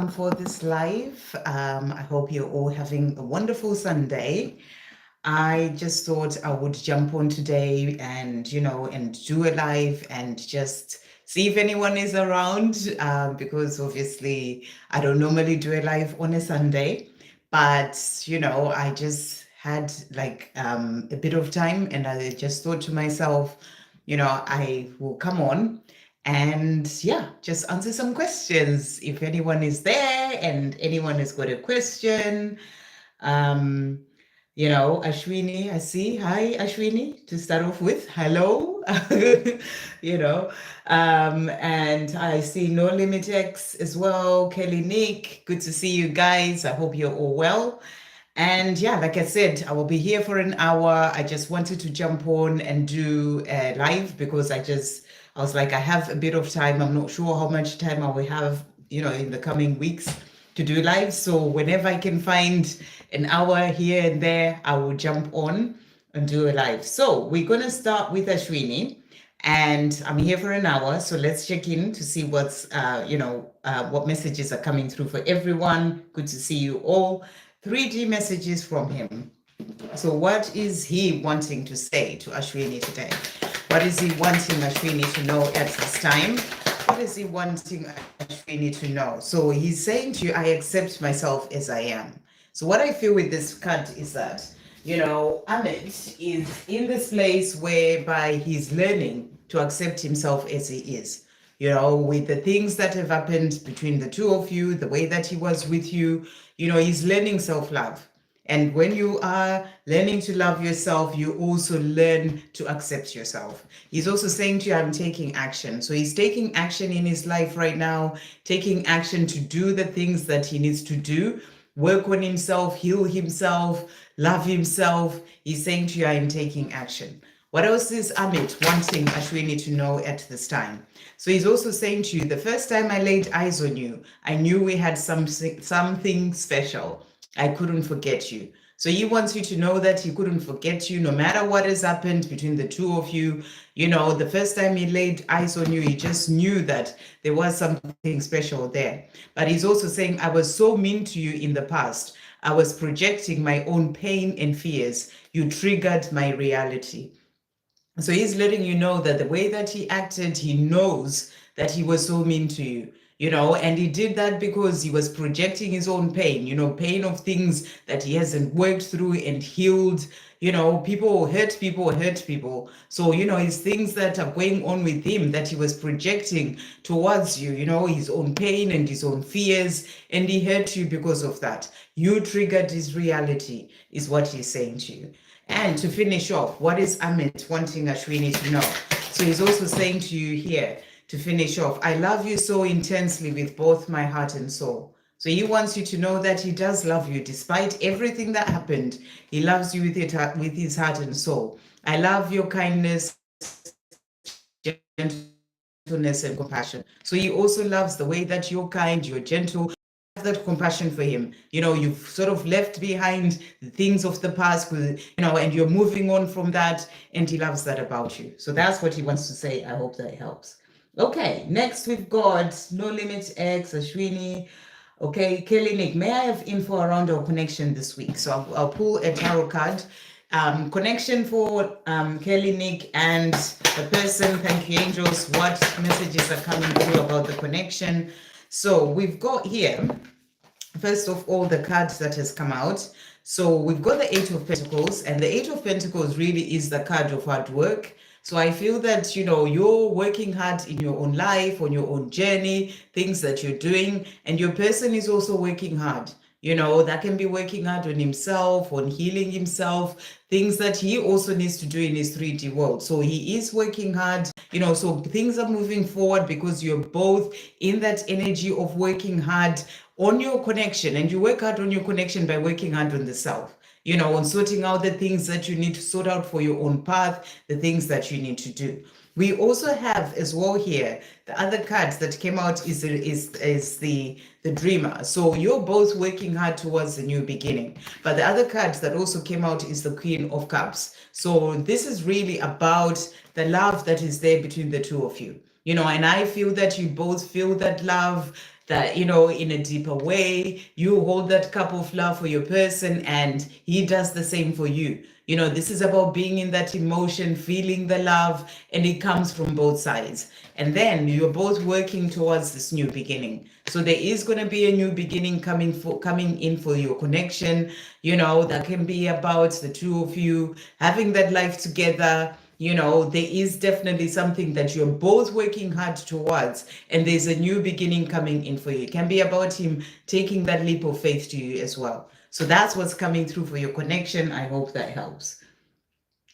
for this live. I hope you're all having a wonderful Sunday. I just thought I would jump on today and, and do a live and just see if anyone is around, because obviously I don't normally do a live on a Sunday, but, I just had like a bit of time and I just thought to myself, I will come on and yeah, just answer some questions if anyone is there and anyone has got a question. Um, Ashwini, I see. Hi, Ashwini, to start off with. Hello. you know, and I see No Limit X as well. Kelly, Nick, good to see you guys. I hope you're all well. And yeah, like I said, I will be here for an hour. I just wanted to jump on and do a live because I was like, I have a bit of time. I'm not sure how much time I will have, in the coming weeks to do live. So whenever I can find an hour here and there, I will jump on and do a live. So we're going to start with Ashwini. And I'm here for an hour, so let's check in to see what's, what messages are coming through for everyone. Good to see you all. 3D messages from him. So what is he wanting to say to Ashwini today? What is he wanting Ashwini to know at this time? What is he wanting Ashwini to know? So he's saying to you, I accept myself as I am. So what I feel with this card is that, Amit is in this place whereby he's learning to accept himself as he is. With the things that have happened between the two of you, the way that he was with you, he's learning self-love. And when you are learning to love yourself, you also learn to accept yourself. He's also saying to you, I'm taking action. So he's taking action in his life right now, taking action to do the things that he needs to do, work on himself, heal himself, love himself. He's saying to you, I'm taking action. What else is Amit wanting Ashwini to know at this time? So he's also saying to you, the first time I laid eyes on you, I knew we had something special. I couldn't forget you. So he wants you to know that he couldn't forget you no matter what has happened between the two of you. The first time he laid eyes on you, he just knew that there was something special there. But he's also saying, I was so mean to you in the past. I was projecting my own pain and fears. You triggered my reality. So he's letting you know that the way that he acted, he knows that he was so mean to you, and he did that because he was projecting his own pain, pain of things that he hasn't worked through and healed. People hurt people. So, his things that are going on with him that he was projecting towards you, his own pain and his own fears, and he hurt you because of that. You triggered his reality, is what he's saying to you. And to finish off, what is Amit wanting Ashwini to know? So he's also saying to you here, to finish off, I love you so intensely with both my heart and soul. So he wants you to know that he does love you despite everything that happened. He loves you with his heart and soul. I love your kindness, gentleness, and compassion. So he also loves the way that you're kind, you're gentle, that compassion for him. You've sort of left behind the things of the past, and you're moving on from that, and he loves that about you. So that's what he wants to say. I hope that helps. Okay, next we've got No Limit X, Ashwini. Okay, Kelly, Nick, may I have info around our connection this week? So I'll pull a tarot card. Connection for Kelly, Nick, and the person. Thank you, angels. What messages are coming through about the connection? So we've got here, first of all, the cards that has come out. So we've got the Eight of Pentacles, and the Eight of Pentacles really is the card of hard work. So I feel that, you're working hard in your own life, on your own journey, things that you're doing, and your person is also working hard. That can be working hard on himself, on healing himself, things that he also needs to do in his 3D world. So he is working hard, so things are moving forward because you're both in that energy of working hard on your connection. And you work hard on your connection by working hard on the self, on sorting out the things that you need to sort out for your own path, the things that you need to do. We also have as well here, the other cards that came out is the dreamer. So you're both working hard towards the new beginning. But the other cards that also came out is the Queen of Cups. So this is really about the love that is there between the two of you. And I feel that you both feel that love. that, you know, in a deeper way, you hold that cup of love for your person and he does the same for you. You know, this is about being in that emotion, feeling the love, and it comes from both sides. And then you're both working towards this new beginning. So there is going to be a new beginning coming in for your connection. You know, that can be about the two of you having that life together. You know, there is definitely something that you're both working hard towards, and there's a new beginning coming in for you. It can be about him taking that leap of faith to you as well. So that's what's coming through for your connection. I hope that helps.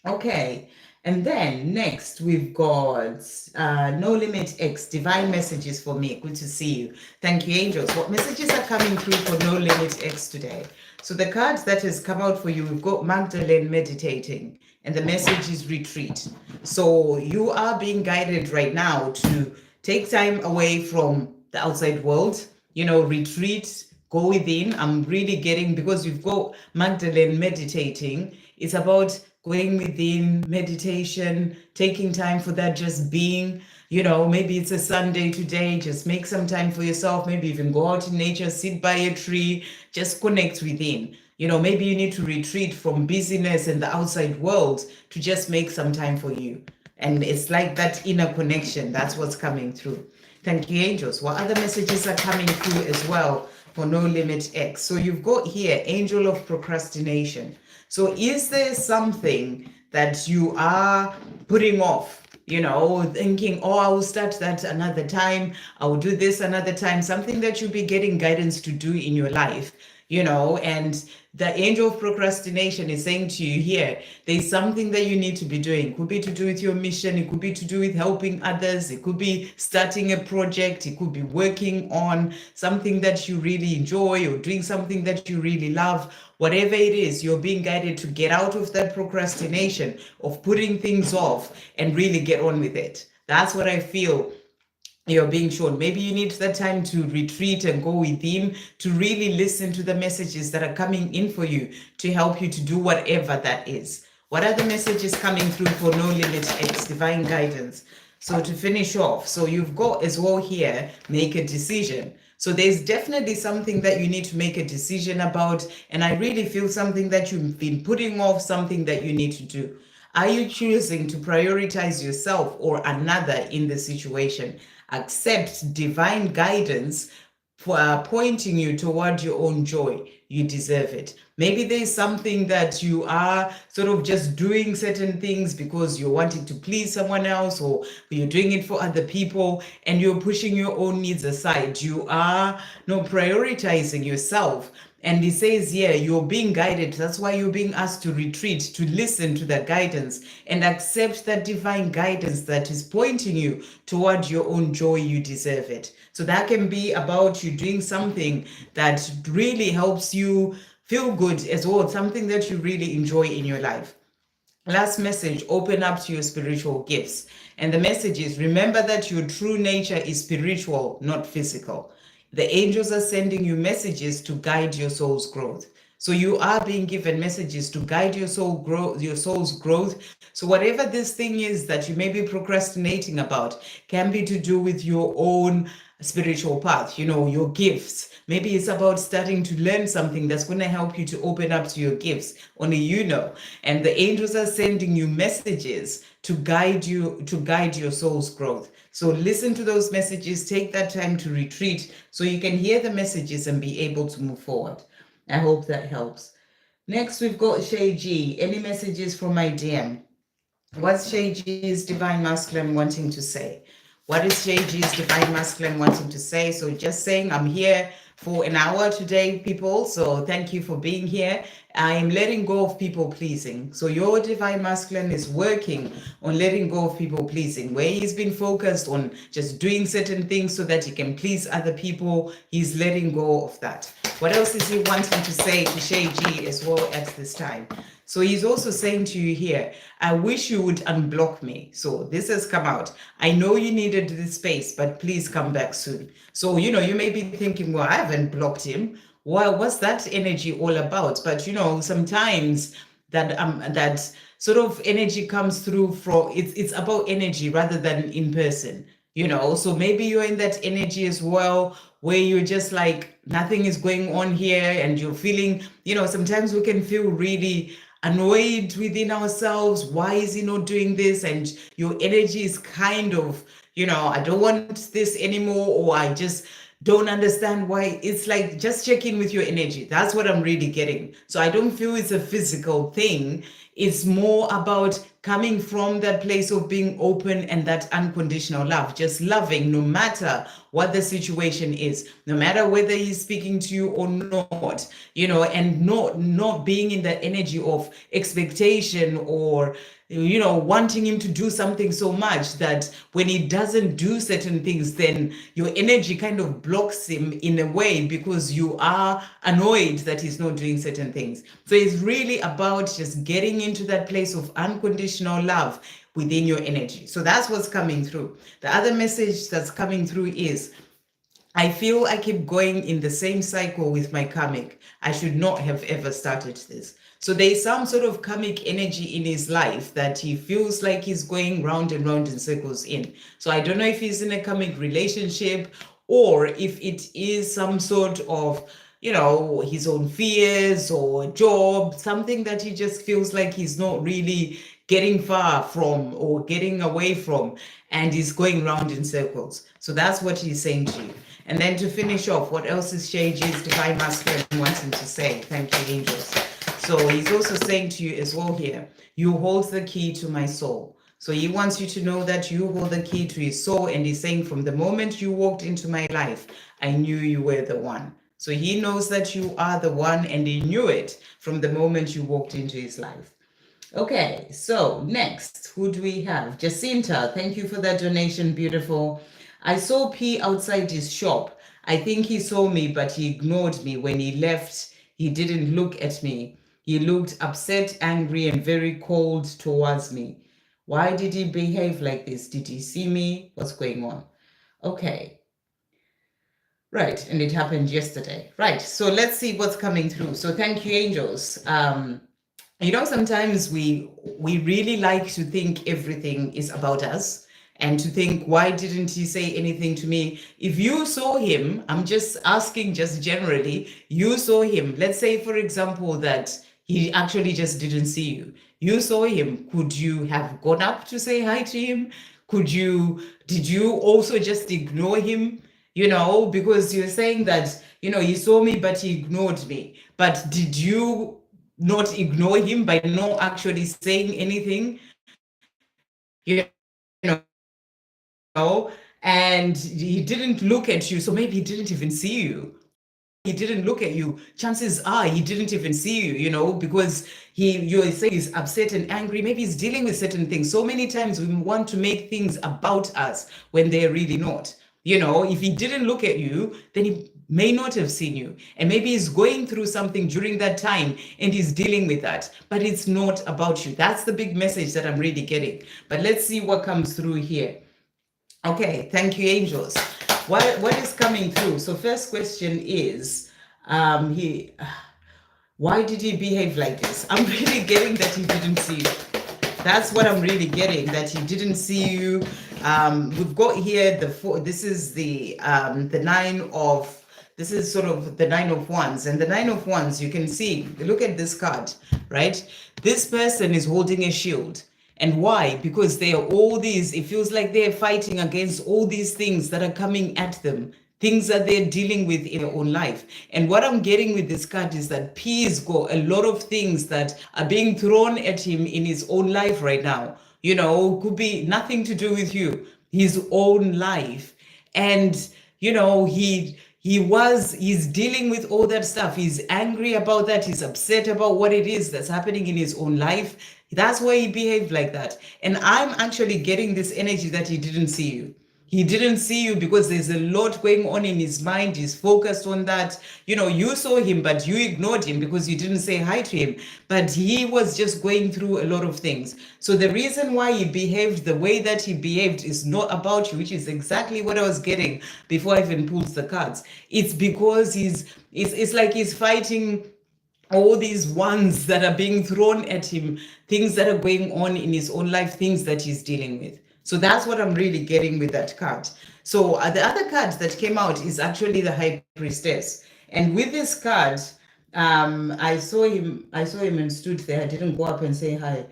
Okay. And then next we've got No Limit X, divine messages for me. Good to see you. Thank you, angels. What messages are coming through for No Limit X today? So the cards that has come out for you, we've got Magdalene meditating, and the message is retreat. So you are being guided right now to take time away from the outside world, you know, retreat, go within. I'm really getting, because you've got Magdalene meditating, it's about going within, meditation, taking time for that, just being. You know, maybe it's a Sunday today, just make some time for yourself, maybe even go out in nature, sit by a tree, just connect within. You know, maybe you need to retreat from busyness and the outside world to just make some time for you. And it's like that inner connection, that's what's coming through. Thank you, angels. What other messages are coming through as well for No Limit X? So you've got here, angel of procrastination. So is there something that you are putting off? You know, thinking, oh, I will start that another time. I will do this another time. Something that you'll be getting guidance to do in your life, you know, and the angel of procrastination is saying to you here, there's something that you need to be doing. It could be to do with your mission. It could be to do with helping others. It could be starting a project. It could be working on something that you really enjoy or doing something that you really love. Whatever it is, you're being guided to get out of that procrastination of putting things off and really get on with it. That's what I feel you're being shown. Maybe you need that time to retreat and go within, to really listen to the messages that are coming in for you to help you to do whatever that is. What are the messages coming through for No Limit X, divine guidance? So to finish off, so you've got as well here, make a decision. So there's definitely something that you need to make a decision about. And I really feel something that you've been putting off, something that you need to do. Are you choosing to prioritize yourself or another in the situation? Accept divine guidance for pointing you toward your own joy. You deserve it. Maybe there's something that you are sort of just doing certain things because you're wanting to please someone else, or you're doing it for other people and you're pushing your own needs aside. You are not prioritizing yourself. And he says, yeah, you're being guided. That's why you're being asked to retreat, to listen to the guidance and accept that divine guidance that is pointing you toward your own joy. You deserve it. So that can be about you doing something that really helps you feel good as well, something that you really enjoy in your life. Last message, open up to your spiritual gifts. And the message is, remember that your true nature is spiritual, not physical. The angels are sending you messages to guide your soul's growth. So you are being given messages to guide your soul's growth. So whatever this thing is that you may be procrastinating about can be to do with your own spiritual path, you know, your gifts. Maybe it's about starting to learn something that's going to help you to open up to your gifts. Only you know. And the angels are sending you messages to guide your soul's growth. So listen to those messages, take that time to retreat so you can hear the messages and be able to move forward. I hope that helps. Next, we've got Shay G. Any messages from my DM? What's Shay G's divine masculine wanting to say? What is Shay G's divine masculine wanting to say? So just saying, I'm here for an hour today, people. So thank you for being here. I am letting go of people pleasing. So your divine masculine is working on letting go of people pleasing, where he's been focused on just doing certain things so that he can please other people. He's letting go of that. What else is he wanting to say to Shay G as well at this time? So he's also saying to you here, I wish you would unblock me. So this has come out. I know you needed this space, but please come back soon. So, you know, you may be thinking, well, I haven't blocked him. Well, what's that energy all about? But, you know, sometimes that sort of energy comes through from, it's about energy rather than in person. So maybe you're in that energy as well, where you're just like, nothing is going on here, and you're feeling, sometimes we can feel really annoyed within ourselves. Why is he not doing this? And your energy is kind of, I don't want this anymore, or I just don't understand why. It's like, just check in with your energy. That's what I'm really getting. So I don't feel it's a physical thing. It's more about coming from that place of being open and that unconditional love, just loving no matter what the situation is, no matter whether he's speaking to you or not, and not being in the energy of expectation, or wanting him to do something so much that when he doesn't do certain things, then your energy kind of blocks him in a way, because you are annoyed that he's not doing certain things. So it's really about just getting into that place of unconditional love within your energy. So that's what's coming through. The other message that's coming through is, I feel I keep going in the same cycle with my karmic. I should not have ever started this. So there's some sort of karmic energy in his life that he feels like he's going round and round in circles in. So I don't know if he's in a karmic relationship, or if it is some sort of, his own fears or job, something that he just feels like he's not really getting far from or getting away from, and he's going round in circles. So that's what he's saying to you. And then to finish off, what else is Shage's Divine Masculine wanting to say? Thank you, angels. So he's also saying to you as well here, you hold the key to my soul. So he wants you to know that you hold the key to his soul, and he's saying, from the moment you walked into my life, I knew you were the one. So he knows that you are the one, and he knew it from the moment you walked into his life. Okay, so next, who do we have? Justinta, thank you for that donation, beautiful. I saw P outside his shop. I think he saw me, but he ignored me. When he left, he didn't look at me. He looked upset, angry, and very cold towards me. Why did he behave like this? Did he see me? What's going on? Okay. Right, and it happened yesterday. Right, so let's see what's coming through. So thank you, angels. Sometimes we really like to think everything is about us, and to think, why didn't he say anything to me? If you saw him, I'm just asking, just generally, you saw him. Let's say, for example, that he actually just didn't see you. You saw him. Could you have gone up to say hi to him? Did you also just ignore him? Because you're saying that, he saw me, but he ignored me. But did you not ignore him by not actually saying anything? And he didn't look at you, so maybe he didn't even see you. He didn't look at you. Chances are he didn't even see you, because you're saying he's upset and angry. Maybe he's dealing with certain things. So many times we want to make things about us when they're really not. If he didn't look at you, then he may not have seen you. And maybe he's going through something during that time and he's dealing with that. But it's not about you. That's the big message that I'm really getting. But let's see what comes through here. Okay, thank you, angels. What is coming through? So first question is, why did he behave like this? I'm really getting that he didn't see you. That's what I'm really getting, that he didn't see you. We've got here this is the nine of, this is sort of the 9 of wands. And the 9 of wands, you can see, look at this card, right? This person is holding a shield. And why? Because they are all these, it feels like they're fighting against all these things that are coming at them, things that they're dealing with in their own life. And what I'm getting with this card is that P's got a lot of things that are being thrown at him in his own life right now. Could be nothing to do with you, his own life. And, he's dealing with all that stuff. He's angry about that. He's upset about what it is that's happening in his own life. That's why he behaved like that. And I'm actually getting this energy that he didn't see you. He didn't see you because there's a lot going on in his mind. He's focused on that. You saw him, but you ignored him because you didn't say hi to him. But he was just going through a lot of things. So the reason why he behaved the way that he behaved is not about you, which is exactly what I was getting before I even pulled the cards. It's because it's like he's fighting all these ones that are being thrown at him, things that are going on in his own life, things that he's dealing with. So that's what I'm really getting with that card. So the other card that came out is actually the High Priestess. And with this card, I saw him and stood there. I didn't go up and say hi.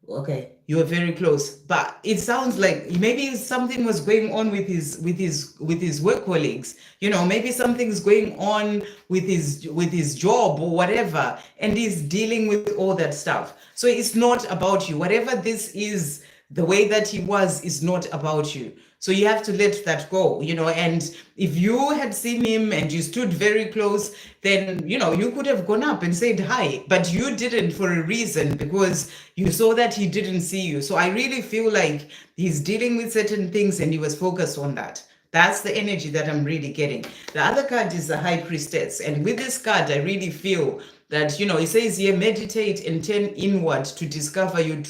Okay, you were very close, but it sounds like maybe something was going on with his work colleagues. Maybe something's going on with his job or whatever, and he's dealing with all that stuff. So it's not about you. Whatever this is, the way that he was is not about you. So you have to let that go, and if you had seen him and you stood very close, then, you could have gone up and said hi, but you didn't for a reason, because you saw that he didn't see you. So I really feel like he's dealing with certain things and he was focused on that. That's the energy that I'm really getting. The other card is the High Priestess. And with this card, I really feel that, it says here, meditate and turn inward to discover your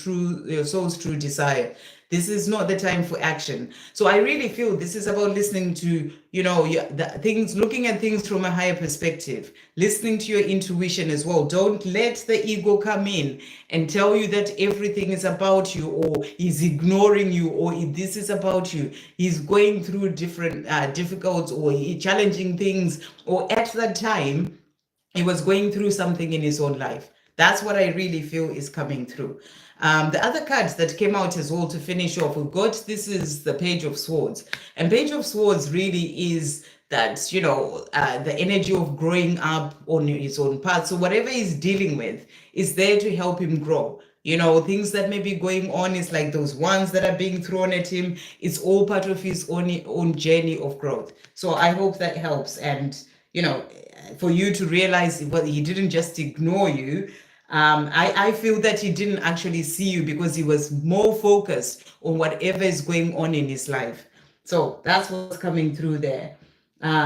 soul's true desire. This is not the time for action. So I really feel this is about listening to, looking at things from a higher perspective, listening to your intuition as well. Don't let the ego come in and tell you that everything is about you, or he's ignoring you, or this is about you. He's going through different difficult or challenging things, or at that time, he was going through something in his own life. That's what I really feel is coming through. The other cards that came out as well to finish off, we've got, this is the Page of Swords. And Page of Swords really is that, the energy of growing up on his own path. So whatever he's dealing with is there to help him grow. Things that may be going on is like those ones that are being thrown at him. It's all part of his own journey of growth. So I hope that helps. And, for you to realize, well, he didn't just ignore you. I feel that he didn't actually see you because he was more focused on whatever is going on in his life. So that's what's coming through there.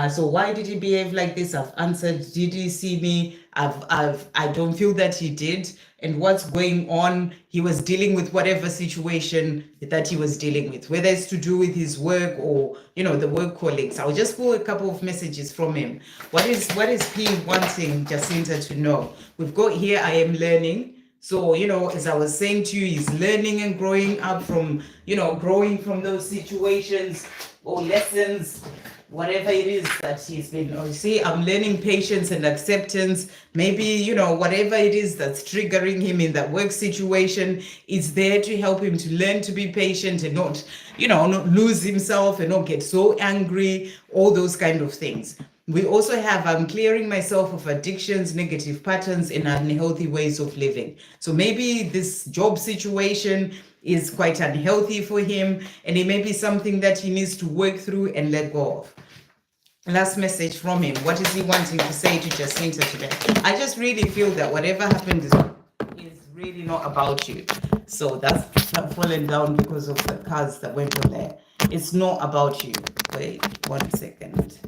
So why did he behave like this? I've answered. Did he see me? I don't feel that he did. And what's going on? He was dealing with whatever situation that he was dealing with, whether it's to do with his work or, the work colleagues. I'll just pull a couple of messages from him. What is P wanting Justinta to know? We've got here, I am learning. So, as I was saying to you, he's learning and growing up from, growing from those situations or lessons, whatever it is that he's been, I'm learning patience and acceptance. Maybe, whatever it is that's triggering him in that work situation is there to help him to learn to be patient and not, not lose himself and not get so angry, all those kind of things. We also have, I'm clearing myself of addictions, negative patterns, and unhealthy ways of living. So maybe this job situation is quite unhealthy for him, and it may be something that he needs to work through and let go of. Last message from him. What is he wanting to say to Justinta today? I just really feel that whatever happened is really not about you. So that's fallen down because of the cards that went on there. It's not about you. Wait 1 second.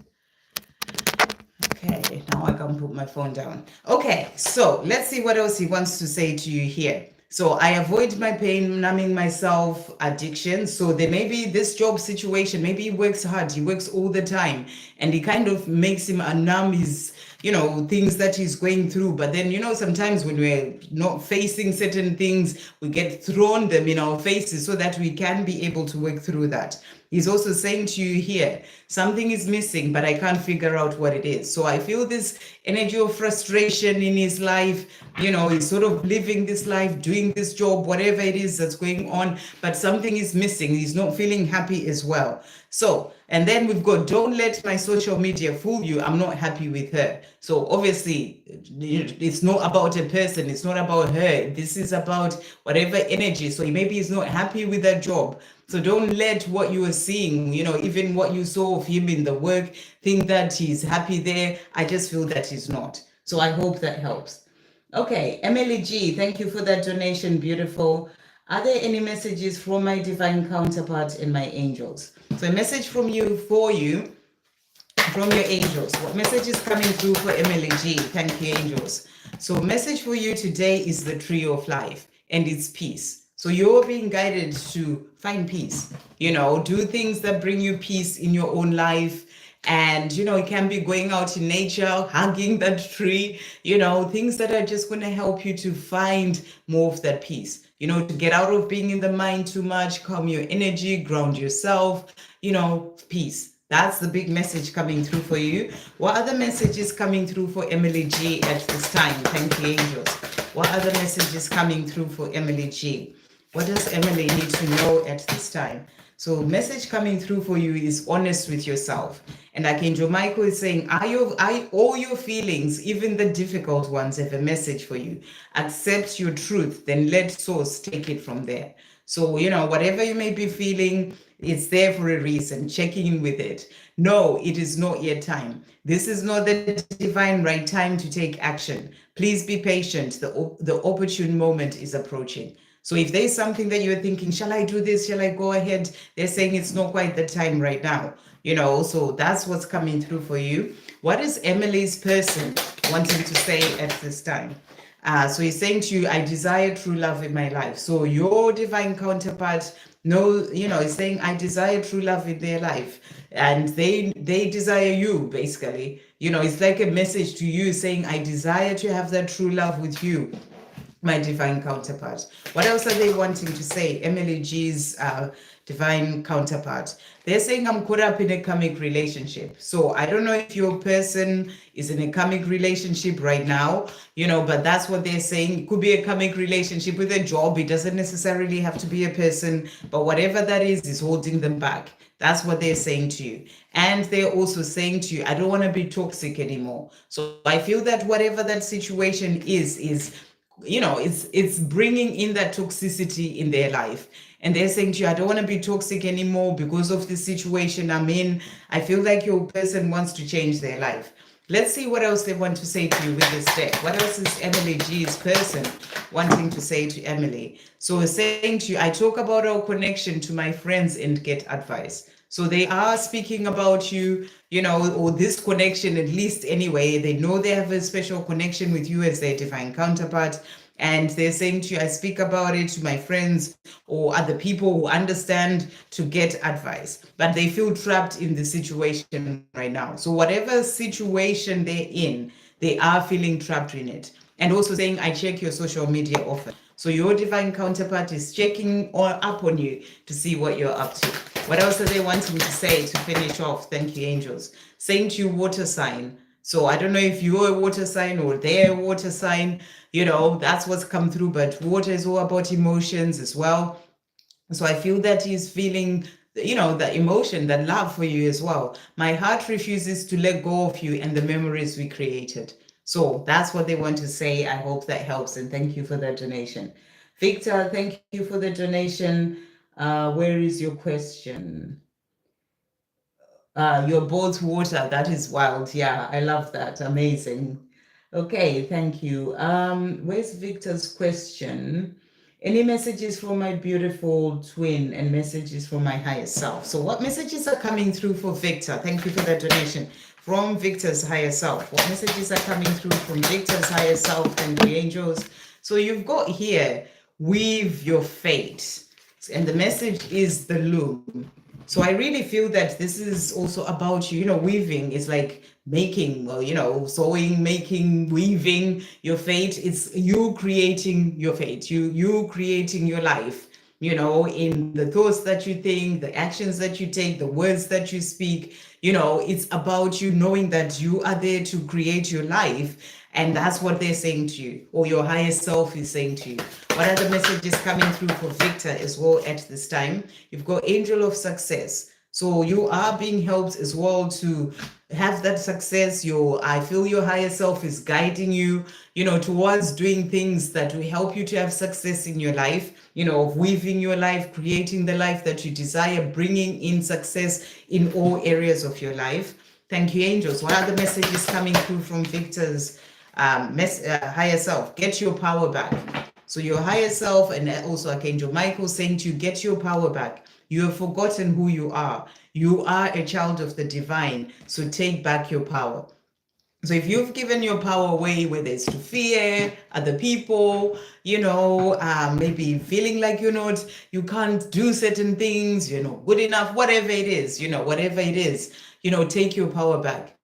Okay, now I can put my phone down. Okay, so let's see what else he wants to say to you here. So I avoid my pain, numbing myself, addiction. So there may be this job situation, maybe he works hard, he works all the time, and it kind of makes him numb his, things that he's going through. But then, sometimes when we're not facing certain things, we get thrown them in our faces so that we can be able to work through that. He's also saying to you here, something is missing, but I can't figure out what it is. So I feel this energy of frustration in his life. He's sort of living this life, doing this job, whatever it is that's going on, but something is missing. He's not feeling happy as well. So, and then we've got, don't let my social media fool you. I'm not happy with her. So obviously, it's not about a person. It's not about her. This is about whatever energy. So maybe he's not happy with that job. So don't let what you are seeing, even what you saw of him in the work, think that he's happy there. I just feel that he's not. So I hope that helps. Okay, Emily G, thank you for that donation. Beautiful. Are there any messages from my divine counterpart and my angels? So a message from you, for you, from your angels. What message is coming through for Emily G? Thank you, angels. So message for you today is the tree of life, and it's peace. So you're being guided to find peace, do things that bring you peace in your own life. And, it can be going out in nature, hugging that tree, things that are just going to help you to find more of that peace. to get out of being in the mind too much, calm your energy, ground yourself, peace. That's the big message coming through for you. What other messages coming through for Emily G at this time? Thank you, angels. What other messages coming through for Emily G? What does Emily need to know at this time? So message coming through for you is honest with yourself. And like Angel Michael is saying, all your feelings, even the difficult ones, have a message for you. Accept your truth, then let source take it from there. So, whatever you may be feeling, it's there for a reason. Checking in with it. No, it is not yet time. This is not the divine right time to take action. Please be patient. The opportune moment is approaching. So if there's something that you're thinking, shall I do this? Shall I go ahead? They're saying it's not quite the time right now. So that's what's coming through for you. What is Emily's person wanting to say at this time? So he's saying to you, I desire true love in my life. So your divine counterpart, is saying, I desire true love in their life. And they desire you, basically. It's like a message to you saying, I desire to have that true love with you, my divine counterpart. What else are they wanting to say? Emily G's divine counterpart. They're saying, I'm caught up in a karmic relationship. So I don't know if your person is in a karmic relationship right now, but that's what they're saying. It could be a karmic relationship with a job. It doesn't necessarily have to be a person, but whatever that is holding them back. That's what they're saying to you. And they're also saying to you, I don't want to be toxic anymore. So I feel that whatever that situation is it's bringing in that toxicity in their life. And they're saying to you, I don't want to be toxic anymore because of the situation I'm in. I feel like your person wants to change their life. Let's see what else they want to say to you with this deck. What else is Emily G's person wanting to say to Emily? So saying to you, I talk about our connection to my friends and get advice. So they are speaking about you, or this connection, at least anyway. They know they have a special connection with you as their divine counterpart. And they're saying to you, I speak about it to my friends or other people who understand to get advice. But they feel trapped in the situation right now. So whatever situation they're in, they are feeling trapped in it. And also saying, I check your social media often. So your divine counterpart is checking up on you to see what you're up to. What else are they wanting to say to finish off? Thank you, angels. Saying to you, water sign. So I don't know if you're a water sign or they're a water sign, that's what's come through. But water is all about emotions as well. So I feel that he's feeling, the emotion, that love for you as well. My heart refuses to let go of you and the memories we created. So that's what they want to say. I hope that helps. And thank you for that donation. Victor, thank you for the donation. Where is your question? You're both water. That is wild. Yeah, I love that. Amazing. Okay, thank you. Where's Victor's question? Any messages for my beautiful twin and messages for my higher self? So what messages are coming through for Victor? Thank you for that donation. From Victor's higher self. What messages are coming through from Victor's higher self and the angels? So you've got here, weave your fate. And the message is the loom. So I really feel that this is also about you, weaving is like making, sewing, making, weaving your fate. It's you creating your fate, you creating your life, in the thoughts that you think, the actions that you take, the words that you speak, it's about you knowing that you are there to create your life. And that's what they're saying to you, or your higher self is saying to you. What are the messages coming through for Victor as well at this time? You've got angel of success. So you are being helped as well to have that success. I feel your higher self is guiding you, towards doing things that will help you to have success in your life, of weaving your life, creating the life that you desire, bringing in success in all areas of your life. Thank you, angels. What are the messages coming through from Victor's higher self? Get your power back. So your higher self, and also Archangel Michael saying to you, get your power back. You have forgotten who you are. You are a child of the divine. So take back your power. So if you've given your power away, whether it's to fear other people, maybe feeling like you can't do certain things, you're not good enough, whatever it is, take your power back.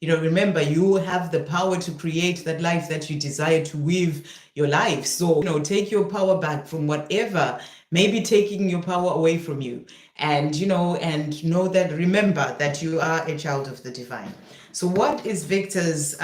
Remember, you have the power to create that life that you desire to live your life. So, take your power back from whatever may be taking your power away from you. And, and know that, remember that you are a child of the divine. So what is Victor's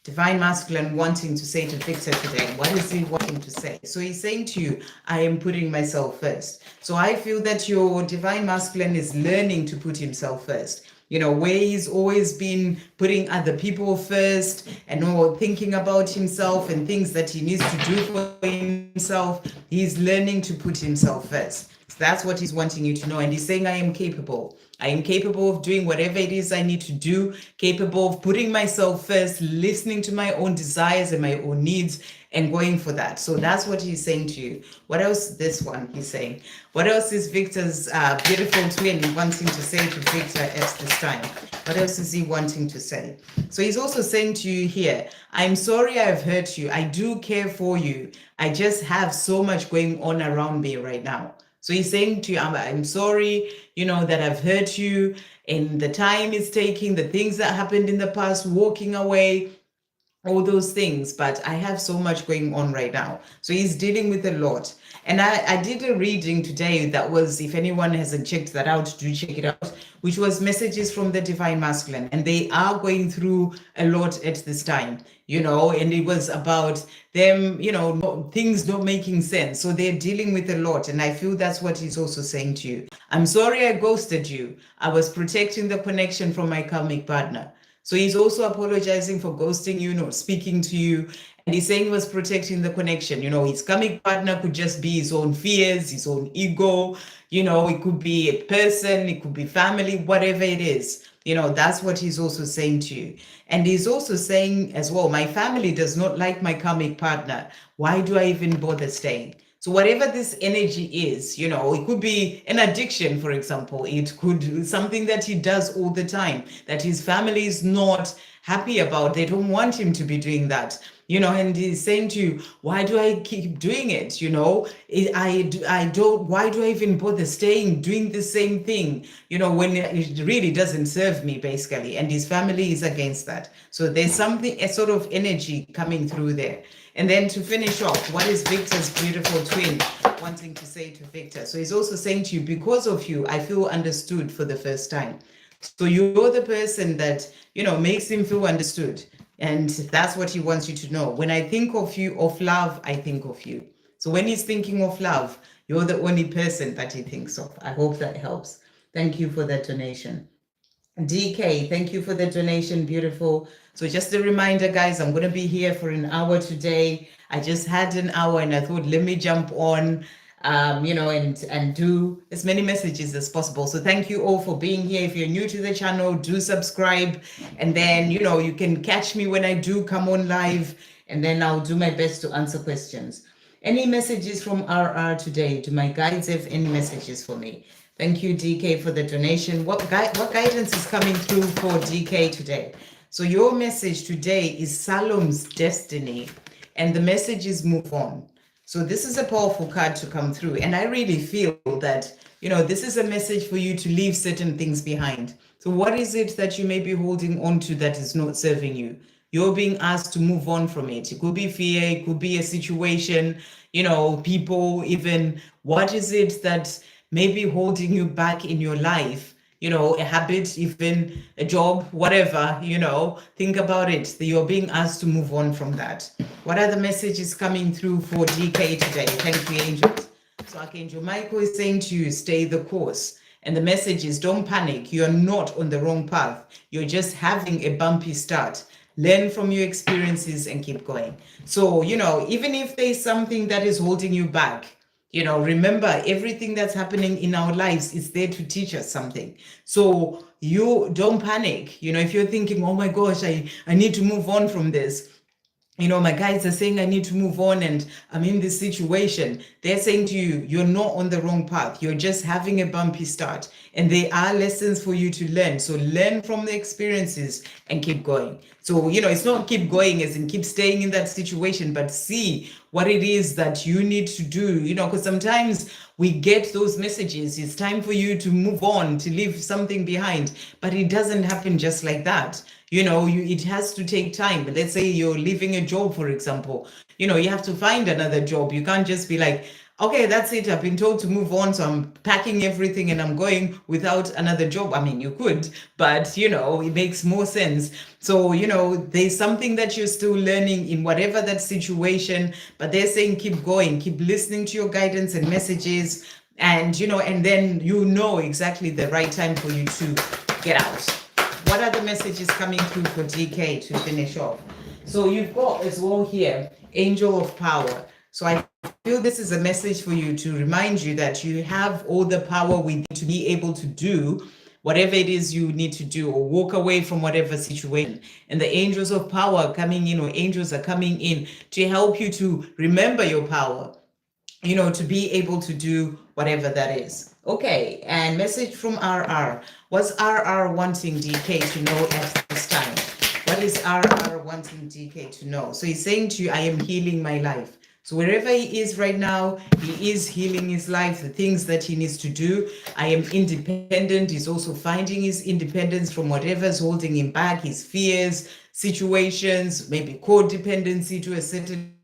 divine masculine wanting to say to Victor today? What is he wanting to say? So he's saying to you, I am putting myself first. So I feel that your divine masculine is learning to put himself first. Where he's always been putting other people first and thinking about himself and things that he needs to do for himself, he's learning to put himself first. So that's what he's wanting you to know. And he's saying, I am capable. I am capable of doing whatever it is I need to do, capable of putting myself first, listening to my own desires and my own needs, and going for that. So that's what he's saying to you. What else? This one he's saying. What else is Victor's beautiful twin wanting to say to Victor at this time? What else is he wanting to say? So he's also saying to you here, I'm sorry I've hurt you. I do care for you. I just have so much going on around me right now. So he's saying to you, I'm sorry, that I've hurt you, and the time it's taking, the things that happened in the past, walking away, all those things, but I have so much going on right now. So he's dealing with a lot. And I did a reading today that was, if anyone hasn't checked that out, do check it out, which was messages from the divine masculine. And they are going through a lot at this time, and it was about them, things not making sense. So they're dealing with a lot. And I feel that's what he's also saying to you. I'm sorry I ghosted you. I was protecting the connection from my karmic partner. So he's also apologizing for ghosting you, not speaking to you. And he's saying he was protecting the connection. His karmic partner could just be his own fears, his own ego. It could be a person, it could be family, whatever it is. That's what he's also saying to you. And he's also saying as well, my family does not like my karmic partner. Why do I even bother staying? So whatever this energy is, it could be an addiction, for example. It could be something that he does all the time, that his family is not happy about. They don't want him to be doing that. And he's saying to you, why do I keep doing it? I don't, why do I even bother staying, doing the same thing, when it really doesn't serve me, basically. And his family is against that. So there's something, a sort of energy coming through there. And then to finish off, what is Victor's beautiful twin wanting to say to Victor? So he's also saying to you, because of you, I feel understood for the first time. So you're the person that, makes him feel understood. And that's what he wants you to know. When I think of you, of love, I think of you. So when he's thinking of love, you're the only person that he thinks of. I hope that helps. Thank you for that donation. DK, thank you for the donation. Beautiful. So just a reminder, guys, I'm going to be here for an hour today. I just had an hour and I thought, let me jump on, and do as many messages as possible. So thank you all for being here. If you're new to the channel, do subscribe. And then, you can catch me when I do come on live, and then I'll do my best to answer questions. Any messages from RR today? Do my guides have any messages for me? Thank you, DK, for the donation. What guidance is coming through for DK today? So your message today is Salom's destiny, and the message is move on. So this is a powerful card to come through. And I really feel that, this is a message for you to leave certain things behind. So what is it that you may be holding on to that is not serving you? You're being asked to move on from it. It could be fear, it could be a situation, people, even. What is it that may be holding you back in your life? A habit, even a job, whatever, think about it. You're being asked to move on from that. What are the messages coming through for DK today? Thank you, angels. So Archangel Michael is saying to you, stay the course. And the message is, don't panic. You're not on the wrong path. You're just having a bumpy start. Learn from your experiences and keep going. So, even if there's something that is holding you back, remember, everything that's happening in our lives is there to teach us something. So you don't panic. If you're thinking, oh my gosh, I need to move on from this. My guides are saying I need to move on and I'm in this situation. They're saying to you, you're not on the wrong path. You're just having a bumpy start. And there are lessons for you to learn. So learn from the experiences and keep going. So, it's not keep going as in keep staying in that situation, but see what it is that you need to do, because sometimes we get those messages. It's time for you to move on, to leave something behind, but it doesn't happen just like that. it has to take time. But let's say you're leaving a job, for example, you have to find another job. You can't just be like, okay, that's it. I've been told to move on, so I'm packing everything and I'm going without another job. I mean, you could, but it makes more sense. So, there's something that you're still learning in whatever that situation, but they're saying keep going, keep listening to your guidance and messages, and and then exactly the right time for you to get out. What are the messages coming through for DK to finish off? So you've got as well here, Angel of Power. So I feel this is a message for you to remind you that you have all the power within to be able to do whatever it is you need to do, or walk away from whatever situation. And the angels of power coming in, or angels are coming in to help you to remember your power, to be able to do whatever that is. Okay, and message from RR. What's RR wanting DK to know at this time? What is RR wanting DK to know? So he's saying to you, I am healing my life. So wherever he is right now, he is healing his life, the things that he needs to do. I am independent. He's also finding his independence from whatever's holding him back, his fears, situations, maybe codependency to a certain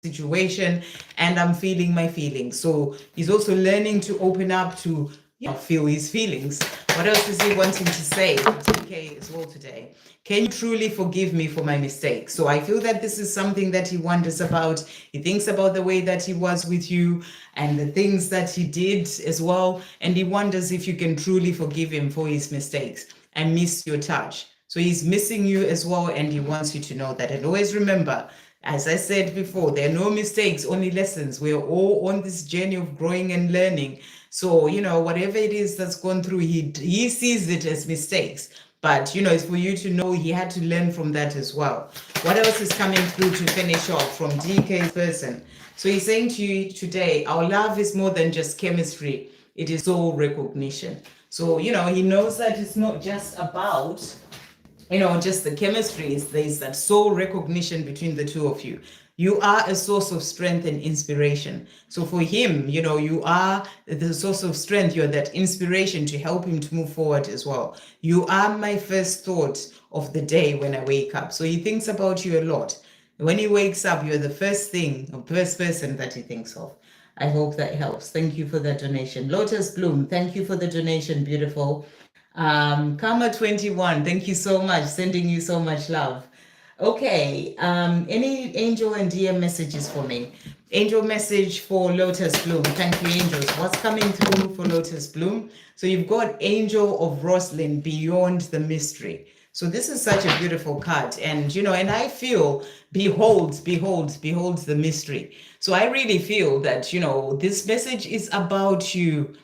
situation, and I'm feeling my feelings. So he's also learning to open up to feel his feelings. What else is he wanting to say? Okay, as well today. Can you truly forgive me for my mistakes? So I feel that this is something that he wonders about. He thinks about the way that he was with you and the things that he did as well. And he wonders if you can truly forgive him for his mistakes and miss your touch. So he's missing you as well. And he wants you to know that. And always remember, as I said before, there are no mistakes, only lessons. We are all on this journey of growing and learning. So, whatever it is that's gone through, he sees it as mistakes. But, it's for you to know he had to learn from that as well. What else is coming through to finish off from DK's person? So he's saying to you today, our love is more than just chemistry. It is soul recognition. So, he knows that it's not just about just the chemistry. There's that soul recognition between the two of you. You are a source of strength and inspiration. So for him, you are the source of strength. You're that inspiration to help him to move forward as well. You are my first thought of the day when I wake up. So he thinks about you a lot. When he wakes up, you're the first person that he thinks of. I hope that helps. Thank you for that donation. Lotus Bloom, thank you for the donation. Beautiful. Karma21, thank you so much. Sending you so much love. Okay, any angel and DM messages for me? Angel message for Lotus Bloom. Thank you, angels. What's coming through for Lotus Bloom? So you've got Angel of Rosalind, Beyond the Mystery. So this is such a beautiful card. And, and I feel, behold the mystery. So I really feel that, this message is about you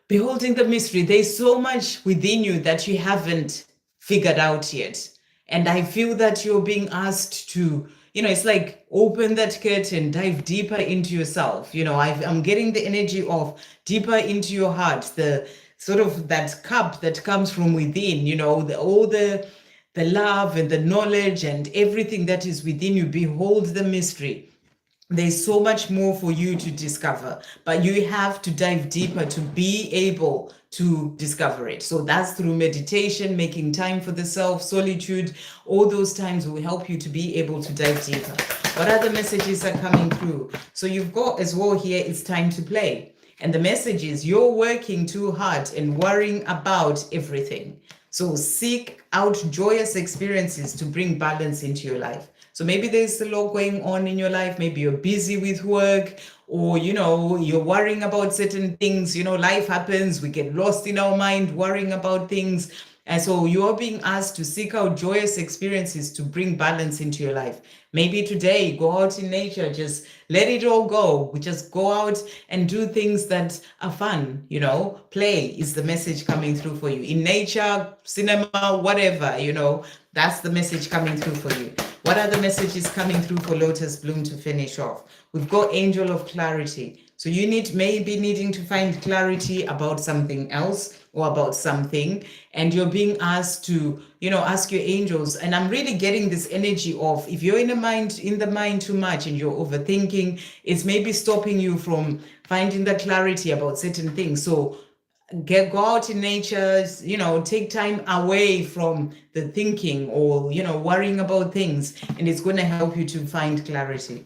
beholding the mystery. There's so much within you that you haven't figured out yet. And I feel that you're being asked to, it's like open that curtain, dive deeper into yourself. I'm getting the energy of deeper into your heart, the sort of that cup that comes from within, all the love and the knowledge and everything that is within you. Behold the mystery. There's so much more for you to discover, but you have to dive deeper to be able to discover it. So that's through meditation, making time for the self, solitude. All those times will help you to be able to dive deeper. What other messages are coming through? So you've got as well here, it's time to play. And the message is you're working too hard and worrying about everything. So seek out joyous experiences to bring balance into your life. So maybe there's a lot going on in your life. Maybe you're busy with work, or, you're worrying about certain things. Life happens. We get lost in our mind, worrying about things. And so you're being asked to seek out joyous experiences to bring balance into your life. Maybe today, go out in nature, just let it all go. We just go out and do things that are fun, play is the message coming through for you. In nature, cinema, whatever, that's the message coming through for you. What are the messages coming through for Lotus Bloom to finish off? We've got Angel of Clarity. So you maybe needing to find clarity about something else or about something, and you're being asked to, ask your angels. And I'm really getting this energy of, if you're in the mind too much and you're overthinking, it's maybe stopping you from finding the clarity about certain things. So go out in nature, take time away from the thinking or, worrying about things, and it's going to help you to find clarity.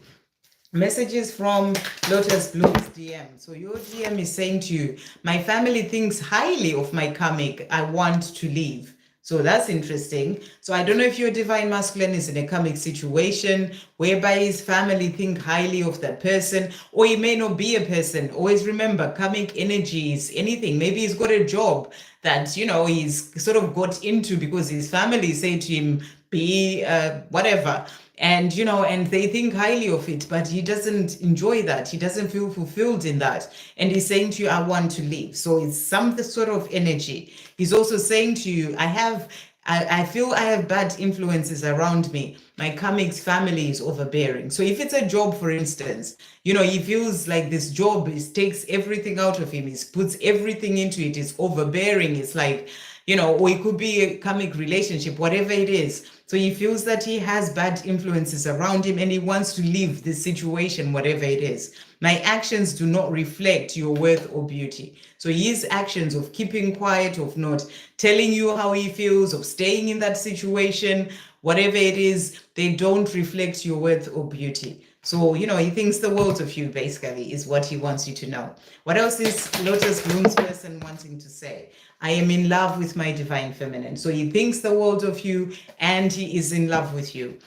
Messages from Lotus Bloom's DM. So your DM is saying to you, my family thinks highly of my karmic. I want to leave. So that's interesting. So I don't know if your divine masculine is in a karmic situation whereby his family think highly of that person, or he may not be a person. Always remember, karmic energy is anything. Maybe he's got a job that, he's sort of got into because his family say to him, be whatever. And they think highly of it, but he doesn't enjoy that. He doesn't feel fulfilled in that, and he's saying to you, I want to leave. So it's some sort of energy. He's also saying to you, I feel I have bad influences around me. My karmic family is overbearing. So if it's a job, for instance, he feels like this job takes everything out of him. He puts everything into it. It's overbearing. It's like, or it could be a karmic relationship, whatever it is. So he feels that he has bad influences around him and he wants to leave this situation, whatever it is. My actions do not reflect your worth or beauty. So his actions of keeping quiet, of not telling you how he feels, of staying in that situation, whatever it is, they don't reflect your worth or beauty. So, he thinks the world of you, basically, is what he wants you to know. What else is Lotus Bloom's person wanting to say? I am in love with my divine feminine. So he thinks the world of you and he is in love with you.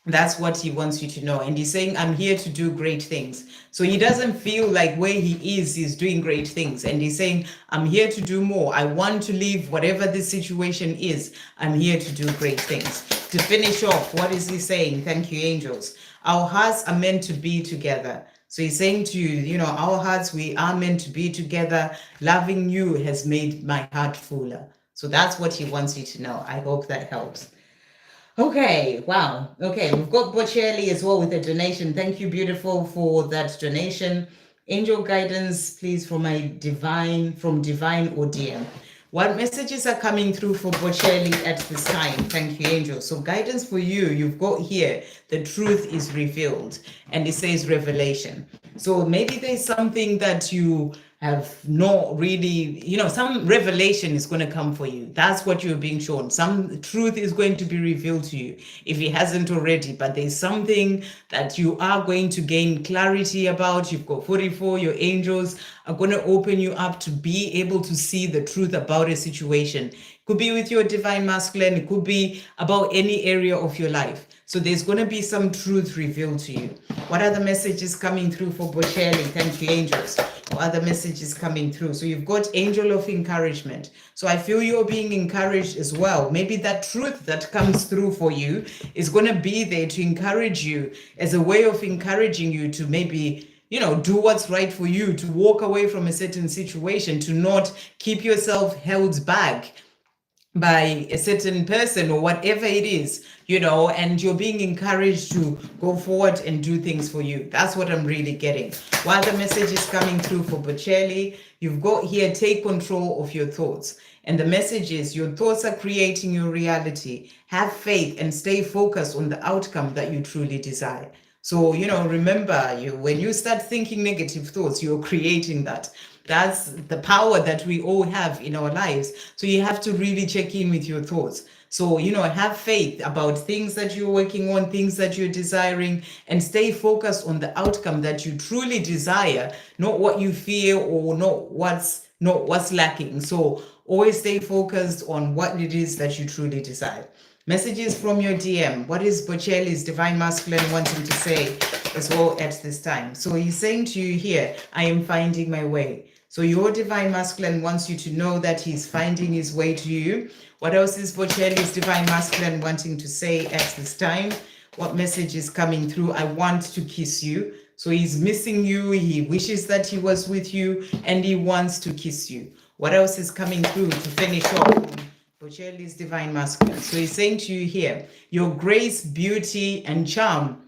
That's what he wants you to know. And he's saying, I'm here to do great things. So he doesn't feel like where he is, he's doing great things. And he's saying, I'm here to do more. I want to leave whatever this situation is. I'm here to do great things. To finish off, what is he saying? Thank you, angels. Our hearts are meant to be together. So he's saying to you, our hearts, we are meant to be together. Loving you has made my heart fuller. So that's what he wants you to know. I hope that helps. Okay, wow. Okay, we've got Bocelli as well with a donation. Thank you, beautiful, for that donation. Angel guidance, please, from divine or DM. What messages are coming through for Bocelli at this time? Thank you, Angel. So guidance for you, you've got here, the truth is revealed, and it says revelation. So maybe there's something that you have not really, some revelation is going to come for you. That's what you're being shown. Some truth is going to be revealed to you if it hasn't already, but there's something that you are going to gain clarity about. You've got 44, your angels are going to open you up to be able to see the truth about a situation. It could be with your divine masculine, it could be about any area of your life. So there's going to be some truth revealed to you. What are the messages coming through for Bocelli? Thank you, angels. What are the messages coming through? So you've got angel of encouragement. So I feel you're being encouraged as well. Maybe that truth that comes through for you is going to be there to encourage you, as a way of encouraging you to maybe, do what's right for you, to walk away from a certain situation, to not keep yourself held back by a certain person or whatever it is, and you're being encouraged to go forward and do things for you. That's what I'm really getting. While the message is coming through for Bocelli, you've got here, take control of your thoughts. And the message is, your thoughts are creating your reality. Have faith and stay focused on the outcome that you truly desire. So, remember, when you start thinking negative thoughts, you're creating that. That's the power that we all have in our lives. So you have to really check in with your thoughts. So, have faith about things that you're working on, things that you're desiring, and stay focused on the outcome that you truly desire, not what you fear or not what's lacking. So always stay focused on what it is that you truly desire. Messages from your DM. What is Bocelli's divine masculine wanting to say as well at this time? So he's saying to you here, I am finding my way. So your divine masculine wants you to know that he's finding his way to you. What else is Bocelli's divine masculine wanting to say at this time? What message is coming through? I want to kiss you. So he's missing you. He wishes that he was with you and he wants to kiss you. What else is coming through to finish off Bocelli's divine masculine? So he's saying to you here, your grace, beauty, and charm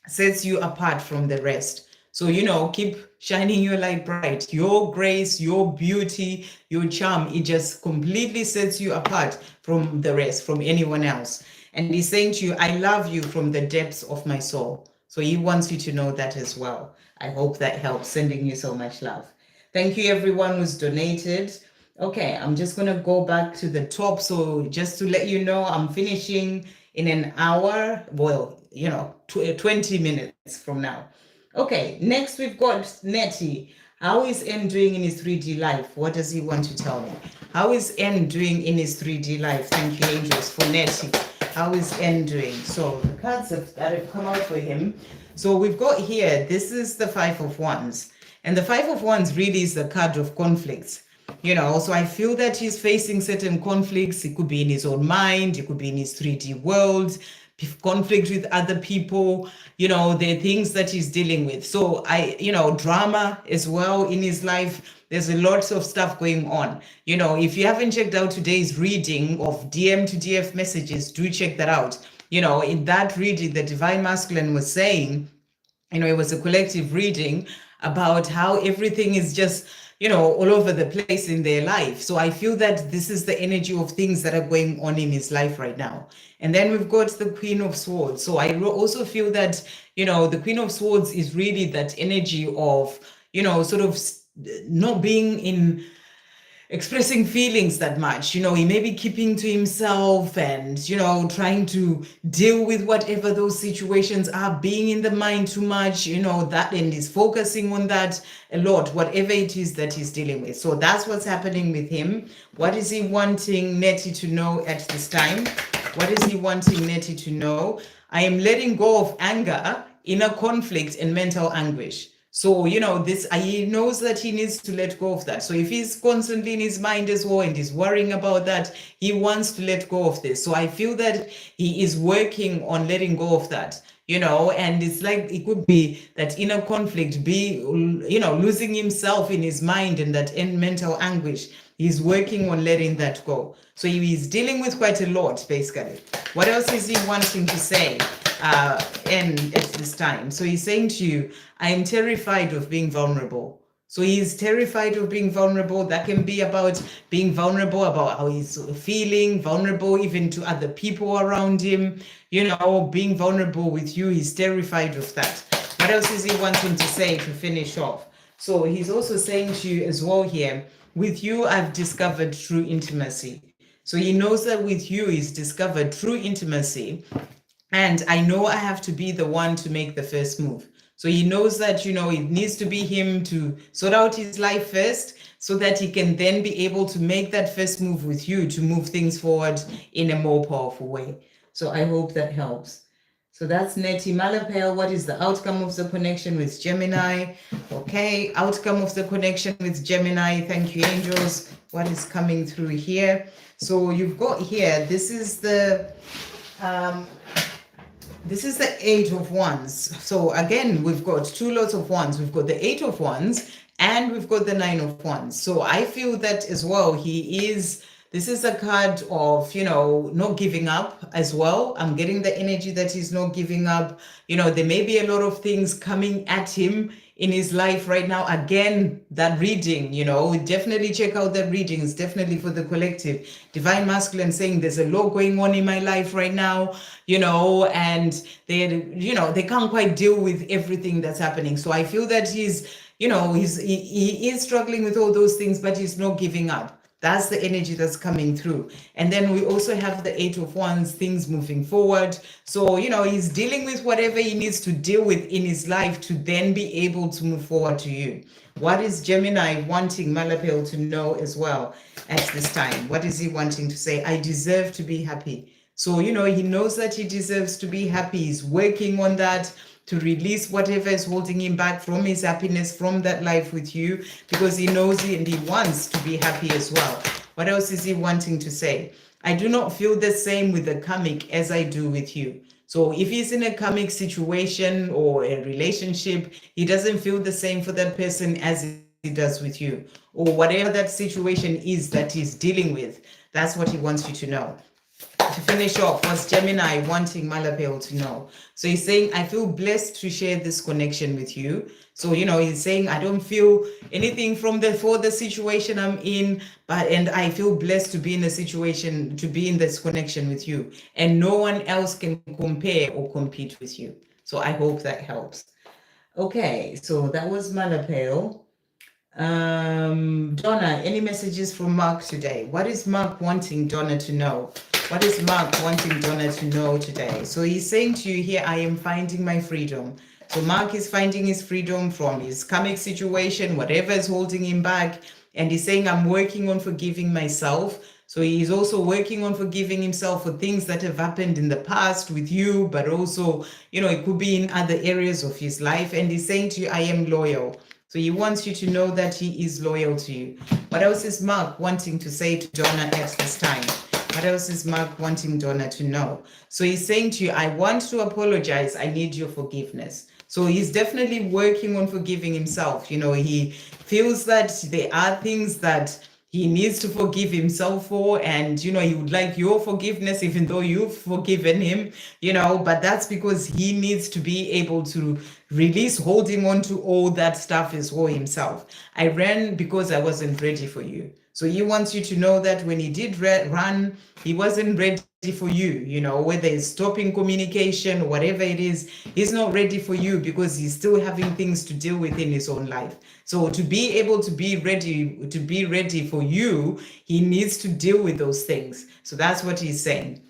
sets you apart from the rest. So, keep shining your light bright. Your grace, your beauty, your charm, it just completely sets you apart from the rest, from anyone else. And he's saying to you, I love you from the depths of my soul. So he wants you to know that as well. I hope that helps. Sending you so much love. Thank you, everyone who's donated. Okay, I'm just going to go back to the top. So just to let you know, I'm finishing in an hour. Well, 20 minutes from now. Okay, next we've got Netti. How is N doing in his 3D life? What does he want to tell me? How is N doing in his 3D life? Thank you, angels, for Netti. How is N doing? So the cards that have come out for him. So we've got here, this is the Five of Wands. And the Five of Wands really is the card of conflicts. So I feel that he's facing certain conflicts. It could be in his own mind, it could be in his 3D world, conflict with other people, there are things that he's dealing with. So drama as well in his life. There's a lot of stuff going on. If you haven't checked out today's reading of DM to DF messages, do check that out. In that reading, the Divine Masculine was saying, it was a collective reading about how everything is just all over the place in their life. So I feel that this is the energy of things that are going on in his life right now. And then we've got the Queen of Swords. So I also feel that, the Queen of Swords is really that energy of, sort of not being in expressing feelings that much. He may be keeping to himself and, trying to deal with whatever those situations are, being in the mind too much, that, and is focusing on that a lot, whatever it is that he's dealing with. So that's what's happening with him. What is he wanting Netti to know at this time? What is he wanting Netti to know? I am letting go of anger, inner conflict, and mental anguish. So, he knows that he needs to let go of that. So if he's constantly in his mind as well and he's worrying about that, he wants to let go of this. So I feel that he is working on letting go of that, and it's like it could be that inner conflict, losing himself in his mind and that mental anguish. He's working on letting that go. So he's dealing with quite a lot, basically. What else is he wanting to say at this time? So he's saying to you, I am terrified of being vulnerable. So he's terrified of being vulnerable. That can be about being vulnerable, about how he's feeling, vulnerable even to other people around him, being vulnerable with you. He's terrified of that. What else is he wanting to say to finish off? So he's also saying to you as well here, with you, I've discovered true intimacy. So he knows that with you, he's discovered true intimacy. And I know I have to be the one to make the first move. So he knows that, it needs to be him to sort out his life first so that he can then be able to make that first move with you to move things forward in a more powerful way. So I hope that helps. So that's Netti. Malipel, what is the outcome of the connection with Gemini? Okay, outcome of the connection with Gemini. Thank you, angels. What is coming through here? So you've got here, this is the Eight of Wands. So again, we've got two lots of wands. We've got the Eight of Wands and we've got the Nine of Wands. So I feel that as well, this is a card of, not giving up as well. I'm getting the energy that he's not giving up. There may be a lot of things coming at him in his life right now. Again, that reading, definitely check out that reading. It's definitely for the collective. Divine Masculine saying there's a lot going on in my life right now, and they can't quite deal with everything that's happening. So I feel that he is struggling with all those things, but he's not giving up. That's the energy that's coming through. And then we also have the Eight of Wands, things moving forward. So, he's dealing with whatever he needs to deal with in his life to then be able to move forward to you. What is Gemini wanting Malipel to know as well at this time? What is he wanting to say? I deserve to be happy. So, he knows that he deserves to be happy. He's working on that, to release whatever is holding him back from his happiness, from that life with you, because he knows and he wants to be happy as well. What else is he wanting to say? I do not feel the same with the karmic as I do with you. So if he's in a karmic situation or a relationship, he doesn't feel the same for that person as he does with you, or whatever that situation is that he's dealing with. That's what he wants you to know. To finish off, what's Gemini wanting Malipel to know? So he's saying, I feel blessed to share this connection with you. So, he's saying, I don't feel anything for the situation I'm in, and I feel blessed to be in a situation, to be in this connection with you. And no one else can compare or compete with you. So I hope that helps. Okay, so that was Malipel. Donna, any messages from Mark today? What is Mark wanting Donna to know? What is Mark wanting Donna to know today? So he's saying to you here, I am finding my freedom. So Mark is finding his freedom from his karmic situation, whatever is holding him back. And he's saying, I'm working on forgiving myself. So he's also working on forgiving himself for things that have happened in the past with you, but also, it could be in other areas of his life. And he's saying to you, I am loyal. So he wants you to know that he is loyal to you. What else is Mark wanting to say to Donna at this time? What else is Mark wanting Donna to know? So he's saying to you, I want to apologize. I need your forgiveness. So he's definitely working on forgiving himself. He feels that there are things that he needs to forgive himself for, and he would like your forgiveness even though you've forgiven him, but that's because he needs to be able to release holding on to all that stuff as well himself. I ran because I wasn't ready for you. So he wants you to know that when he did run, he wasn't ready for you, whether it's stopping communication or whatever it is, he's not ready for you because he's still having things to deal with in his own life. So to be able to be ready for you, he needs to deal with those things. So that's what he's saying.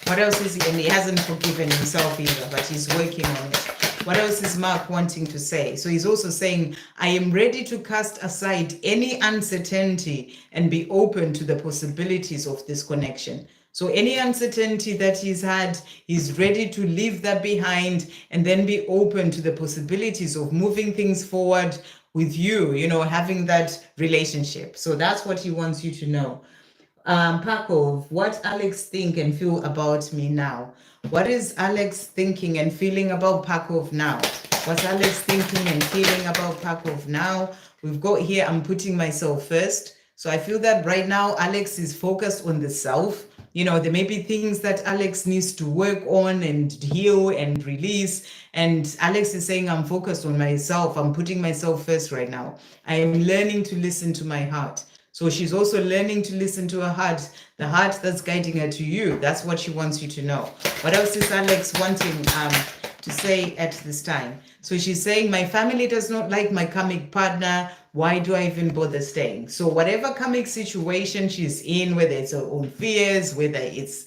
What else is he? And he hasn't forgiven himself either, but he's working on it. What else is Mark wanting to say? So he's also saying, I am ready to cast aside any uncertainty and be open to the possibilities of this connection. So any uncertainty that he's had, he's ready to leave that behind and then be open to the possibilities of moving things forward with you, having that relationship. So that's what he wants you to know. Pakov, what Alex think and feel about me now? What is Alex thinking and feeling about Pakov now? What's Alex thinking and feeling about Pakov now? We've got here, I'm putting myself first. So I feel that right now, Alex is focused on the self. There may be things that Alex needs to work on and heal and release. And Alex is saying, I'm focused on myself. I'm putting myself first right now. I am learning to listen to my heart. So she's also learning to listen to her heart, the heart that's guiding her to you. That's what she wants you to know. What else is Alex wanting to say at this time? So she's saying, my family does not like my karmic partner. Why do I even bother staying? So whatever karmic situation she's in, whether it's her own fears, whether it's,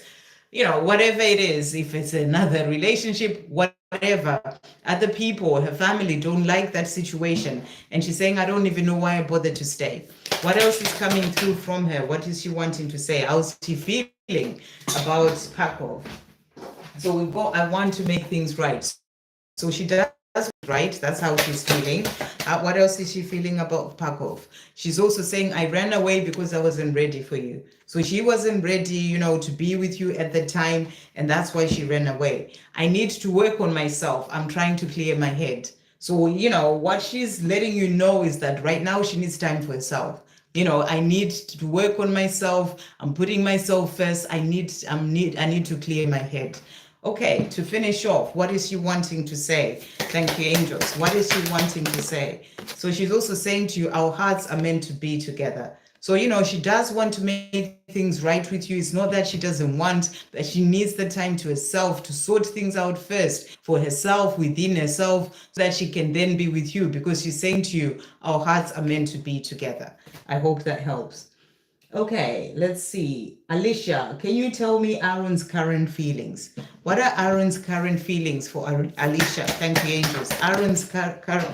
whatever it is, if it's another relationship, whatever, other people, her family don't like that situation. And she's saying, I don't even know why I bothered to stay. What else is coming through from her? What is she wanting to say? How's she feeling about Pakov? So we've got, I want to make things right. So she does right. That's how she's feeling. What else is she feeling about Pakov? She's also saying, I ran away because I wasn't ready for you. So she wasn't ready, to be with you at the time. And that's why she ran away. I need to work on myself. I'm trying to clear my head. So, what she's letting you know is that right now she needs time for herself. I need to work on myself. I'm putting myself first. I need to clear my head. Okay, to finish off, what is she wanting to say? Thank you, angels. What is she wanting to say? So she's also saying to you, our hearts are meant to be together. So, she does want to make things right with you. It's not that she doesn't want, but she needs the time to herself to sort things out first for herself, within herself, so that she can then be with you, because she's saying to you, our hearts are meant to be together. I hope that helps. Okay, let's see. Alicia, can you tell me Aaron's current feelings? What are Aaron's current feelings for Alicia? Thank you, angels. Aaron's current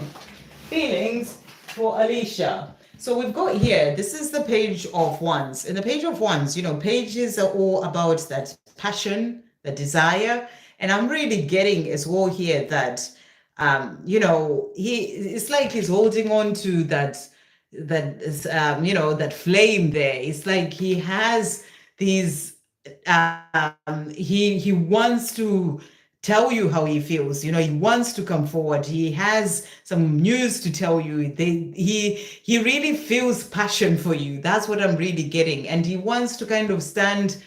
feelings for Alicia. So we've got here, this is the page of wands. In the page of wands, pages are all about that passion, the desire. And I'm really getting as well here that, it's like he's holding on to that flame there. It's like he has these, he wants to tell you how he feels. He wants to come forward. He has some news to tell you. He really feels passion for you. That's what I'm really getting. And he wants to kind of stand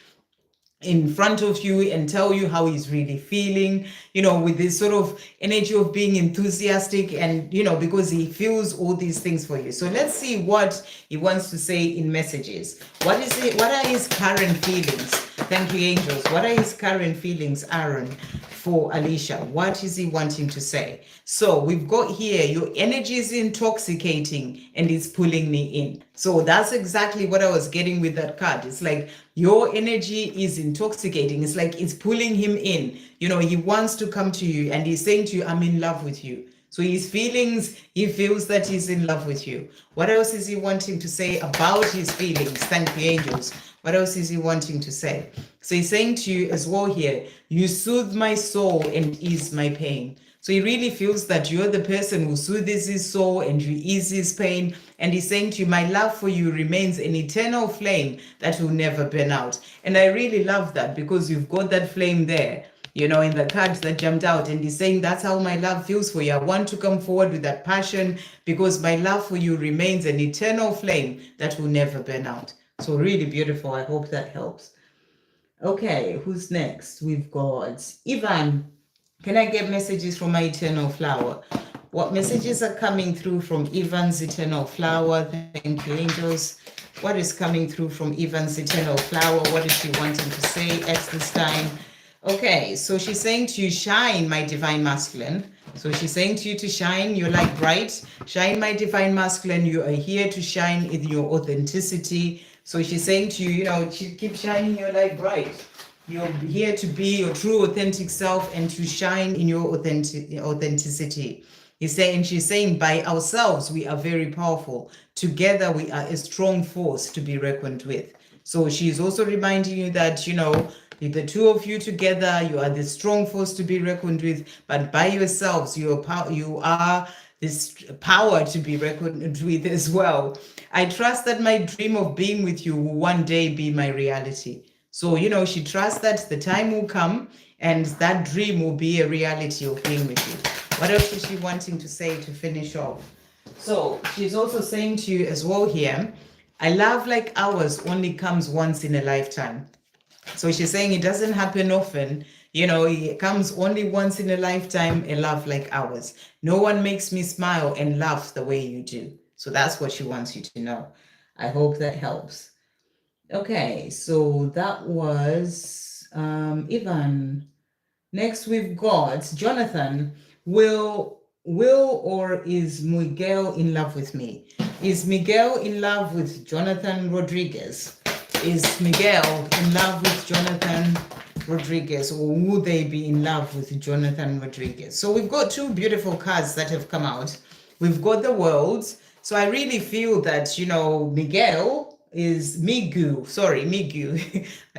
in front of you and tell you how he's really feeling, with this sort of energy of being enthusiastic and, because he feels all these things for you. So let's see what he wants to say in messages. What are his current feelings? Thank you, angels. What are his current feelings, Aaron, for Alicia? What is he wanting to say? So we've got here, your energy is intoxicating and it's pulling me in. So that's exactly what I was getting with that card. It's like your energy is intoxicating. It's like it's pulling him in. You know, he wants to come to you and he's saying to you, I'm in love with you. So his feelings, he feels that he's in love with you. What else is he wanting to say about his feelings? Thank you, angels. What else is he wanting to say? So he's saying to you as well here, you soothe my soul and ease my pain. So he really feels that you're the person who soothes his soul and you ease his pain. And he's saying to you, my love for you remains an eternal flame that will never burn out. And I really love that because you've got that flame there, you know, in the cards that jumped out. And he's saying, that's how my love feels for you. I want to come forward with that passion because my love for you remains an eternal flame that will never burn out. So really beautiful. I hope that helps. Okay, who's next? We've got Ivan. Can I get messages from my eternal flower? What messages are coming through from Ivan's eternal flower? Thank you, angels. What is coming through from Ivan's eternal flower? What is she wanting to say at this time? Okay, so she's saying to you, shine, my divine masculine. So she's saying to you to shine, you're like bright. Shine, my divine masculine. You are here to shine in your authenticity. So she's saying to you, you know, keep shining your light bright. You're here to be your true authentic self and to shine in your authenticity. She's saying by ourselves, we are very powerful. Together, we are a strong force to be reckoned with. So she's also reminding you that, you know, the two of you together, you are the strong force to be reckoned with, but by yourselves, you are this power to be reckoned with as well. I trust that my dream of being with you will one day be my reality. So, you know, she trusts that the time will come and that dream will be a reality of being with you. What else is she wanting to say to finish off? So she's also saying to you as well here, a love like ours only comes once in a lifetime. So she's saying it doesn't happen often. You know, it comes only once in a lifetime, a love like ours. No one makes me smile and laugh the way you do. So that's what she wants you to know. I hope that helps. Okay, so that was Ivan. Next we've got Jonathan. Will or is Miguel in love with me? Is Miguel in love with Jonathan Rodriguez? Is Miguel in love with Jonathan Rodriguez, or would they be in love with Jonathan Rodriguez? So we've got two beautiful cards that have come out. We've got the worlds. So I really feel that, you know, Miguel, I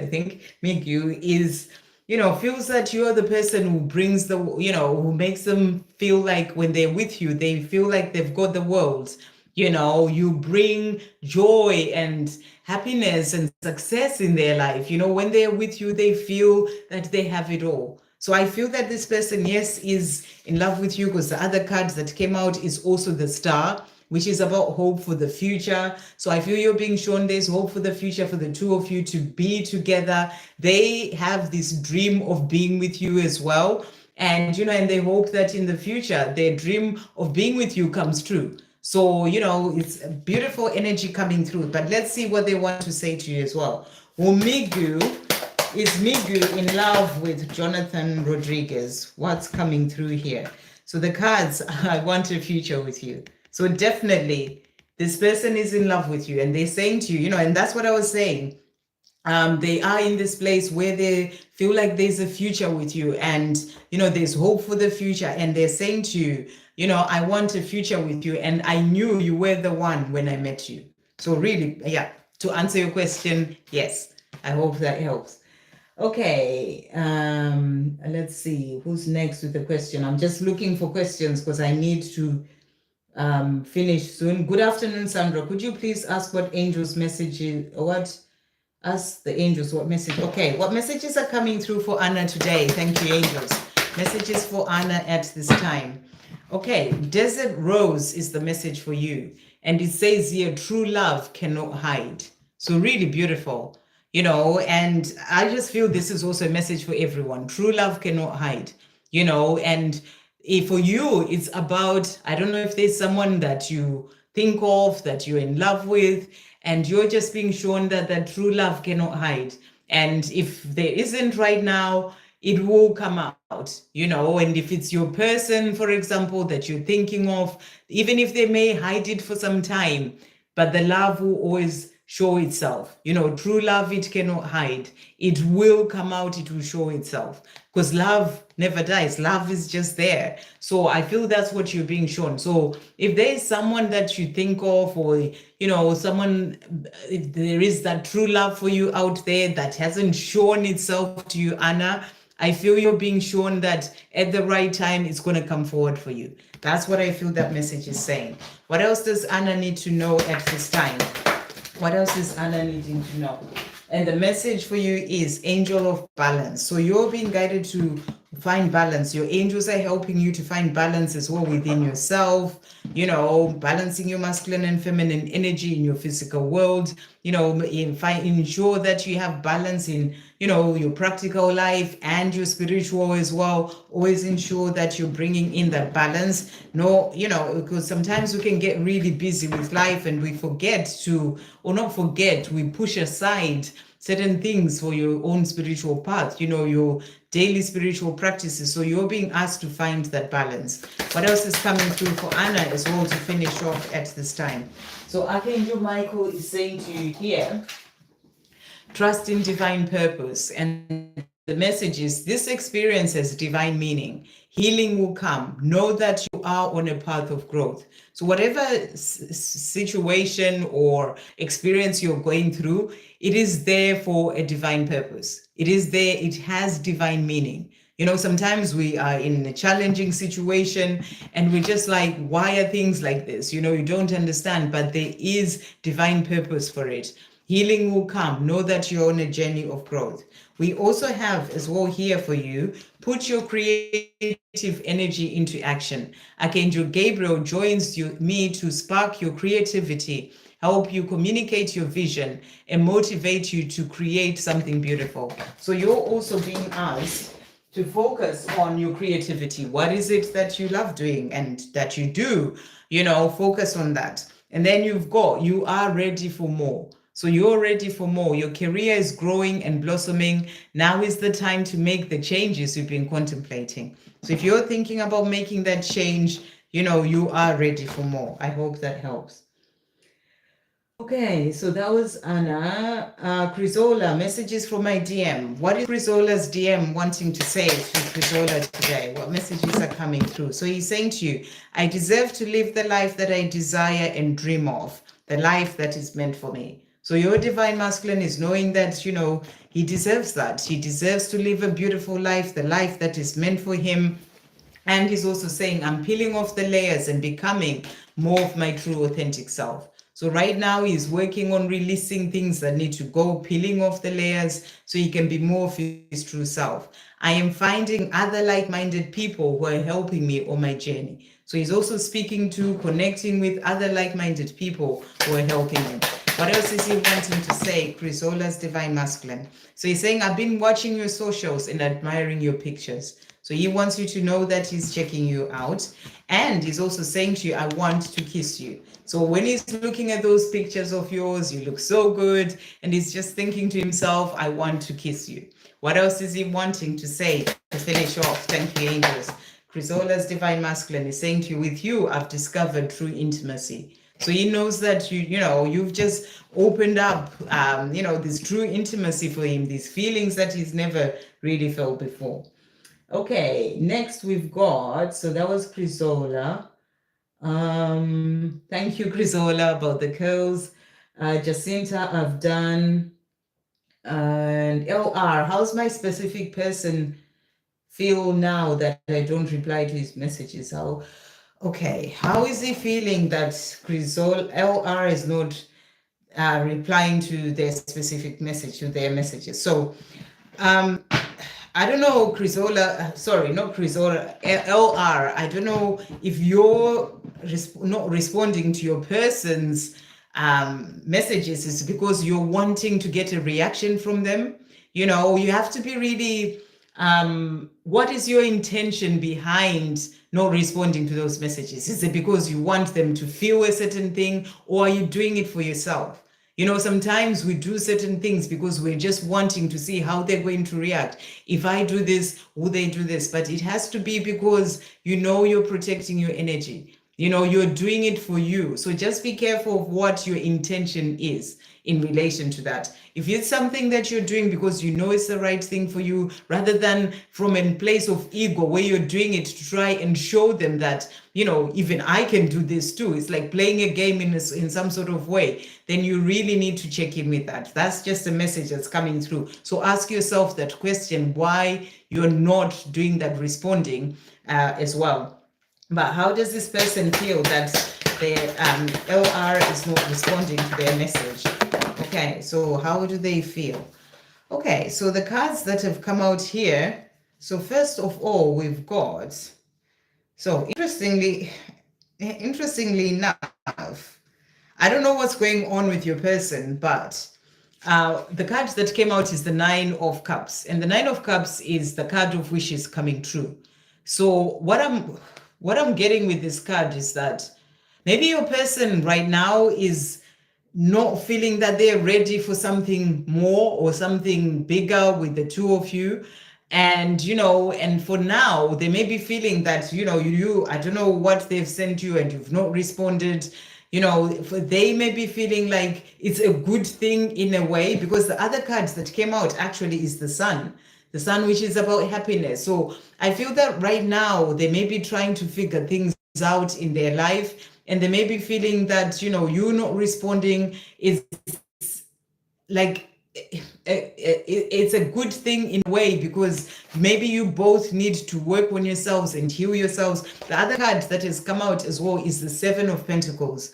think Miguel is, you know, feels that you're the person who brings the, you know, who makes them feel like when they're with you, they feel like they've got the world. You know, you bring joy and happiness and success in their life. You know, when they're with you, they feel that they have it all. So I feel that this person, yes, is in love with you because the other cards that came out is also the star, which is about hope for the future. So I feel you're being shown there's hope for the future for the two of you to be together. They have this dream of being with you as well. And, you know, and they hope that in the future, their dream of being with you comes true. So, you know, it's a beautiful energy coming through. But let's see what they want to say to you as well. Is Miguel in love with Jonathan Rodriguez? What's coming through here? So the cards, I want a future with you. So definitely this person is in love with you and they're saying to you, you know, and that's what I was saying. They are in this place where they feel like there's a future with you and, you know, there's hope for the future. And they're saying to you, you know, I want a future with you. And I knew you were the one when I met you. So really, yeah, to answer your question, yes, I hope that helps. Okay, let's see who's next with the question. I'm just looking for questions because I need to finish soon. Good afternoon, Sandra. Could you please ask what angels message is, ask the angels what message? Okay, what messages are coming through for Anna today? Thank you, angels. Messages for Anna at this time. Okay, Desert Rose is the message for you. And it says here, true love cannot hide. So really beautiful, you know, and I just feel this is also a message for everyone. True love cannot hide, you know, and for you, it's about, I don't know if there's someone that you think of, that you're in love with, and you're just being shown that that true love cannot hide. And if there isn't right now, it will come out, and if it's your person, for example, that you're thinking of, even if they may hide it for some time, but the love will always show itself. True love, it cannot hide. It will come out, it will show itself, because love never dies. Love is just there. So I feel that's what you're being shown. So if there is someone that you think of, or someone, if there is that true love for you out there that hasn't shown itself to you, Anna, I feel you're being shown that at the right time, it's going to come forward for you. That's what I feel that message is saying. What else does Anna need to know at this time? What else is Anna needing to know? And the message for you is Angel of Balance. So you're being guided to find balance. Your angels are helping you to find balance as well within yourself, balancing your masculine and feminine energy in your physical world, ensure that you have balance in, your practical life and your spiritual as well. Always ensure that you're bringing in that balance. Because sometimes we can get really busy with life and we forget to, or not forget, we push aside certain things for your own spiritual path, your daily spiritual practices. So you're being asked to find that balance. What else is coming through for Anna as well to finish off at this time? So Archangel Michael is saying to you here, trust in divine purpose. And the message is, this experience has divine meaning. Healing will come. Know that you are on a path of growth. So whatever situation or experience you're going through, it is there for a divine purpose. It is there. It has divine meaning. Sometimes we are in a challenging situation and we're just like, why are things like this? You don't understand, but there is divine purpose for it. Healing will come. Know that you're on a journey of growth. We also have as well here for you, put your creative energy into action. Archangel Gabriel joins me to spark your creativity, help you communicate your vision, and motivate you to create something beautiful. So you're also being asked to focus on your creativity. What is it that you love doing and that you do? Focus on that. And then you are ready for more. So you're ready for more. Your career is growing and blossoming. Now is the time to make the changes you've been contemplating. So if you're thinking about making that change, you are ready for more. I hope that helps. Okay, so that was Anna. Chrysola, messages from my DM. What is Chrysola's DM wanting to say to Chrysola today? What messages are coming through? So he's saying to you, I deserve to live the life that I desire and dream of, the life that is meant for me. So your divine masculine is knowing that, he deserves that. He deserves to live a beautiful life, the life that is meant for him. And he's also saying, I'm peeling off the layers and becoming more of my true authentic self. So right now he's working on releasing things that need to go, peeling off the layers so he can be more of his true self. I am finding other like-minded people who are helping me on my journey. So he's also speaking to connecting with other like-minded people who are helping him. What else is he wanting to say? Chrysola's divine masculine. So he's saying, I've been watching your socials and admiring your pictures. So he wants you to know that he's checking you out. And he's also saying to you, I want to kiss you. So when he's looking at those pictures of yours, you look so good. And he's just thinking to himself, I want to kiss you. What else is he wanting to say to finish off? Thank you, angels. Chrysola's divine masculine is saying to you, with you, I've discovered true intimacy. So he knows that you've just opened up, this true intimacy for him, these feelings that he's never really felt before. Okay, next we've got, so that was Chrysola. Thank you, Chrysola, about the curls. Justinta, I've done. And LR, how's my specific person feel now that I don't reply to his messages? Okay, how is he feeling that LR is not replying to their specific message, to their messages? So, I don't know, Chrysola, sorry, not Chrysola, LR, I don't know if you're not responding to your person's messages is because you're wanting to get a reaction from them. You have to be really, what is your intention behind not responding to those messages? Is it because you want them to feel a certain thing, or are you doing it for yourself? You know, sometimes we do certain things because we're just wanting to see how they're going to react. If I do this, will they do this? But it has to be because you know you're protecting your energy. You know, you're doing it for you. So just be careful of what your intention is in relation to that. If it's something that you're doing because you know it's the right thing for you, rather than from a place of ego where you're doing it to try and show them that, you know, even I can do this too. It's like playing a game in some sort of way. Then you really need to check in with that. That's just a message that's coming through. So ask yourself that question, why you're not doing that responding as well. But how does this person feel that their LR is not responding to their message? Okay, so how do they feel? Okay, so the cards that have come out here. So first of all, we've got, so interestingly enough, I don't know what's going on with your person, but the card that came out is the Nine of Cups. And the Nine of Cups is the card of wishes coming true. So what I'm getting with this card is that maybe your person right now is not feeling that they're ready for something more or something bigger with the two of you. And, you know, and for now, they may be feeling that, you know, I don't know what they've sent you and you've not responded. You know, they may be feeling like it's a good thing in a way, because the other cards that came out actually is the Sun, which is about happiness. So I feel that right now they may be trying to figure things out in their life, and they may be feeling that, you know, you not responding is like, it's a good thing in a way, because maybe you both need to work on yourselves and heal yourselves. The other card that has come out as well is the Seven of Pentacles,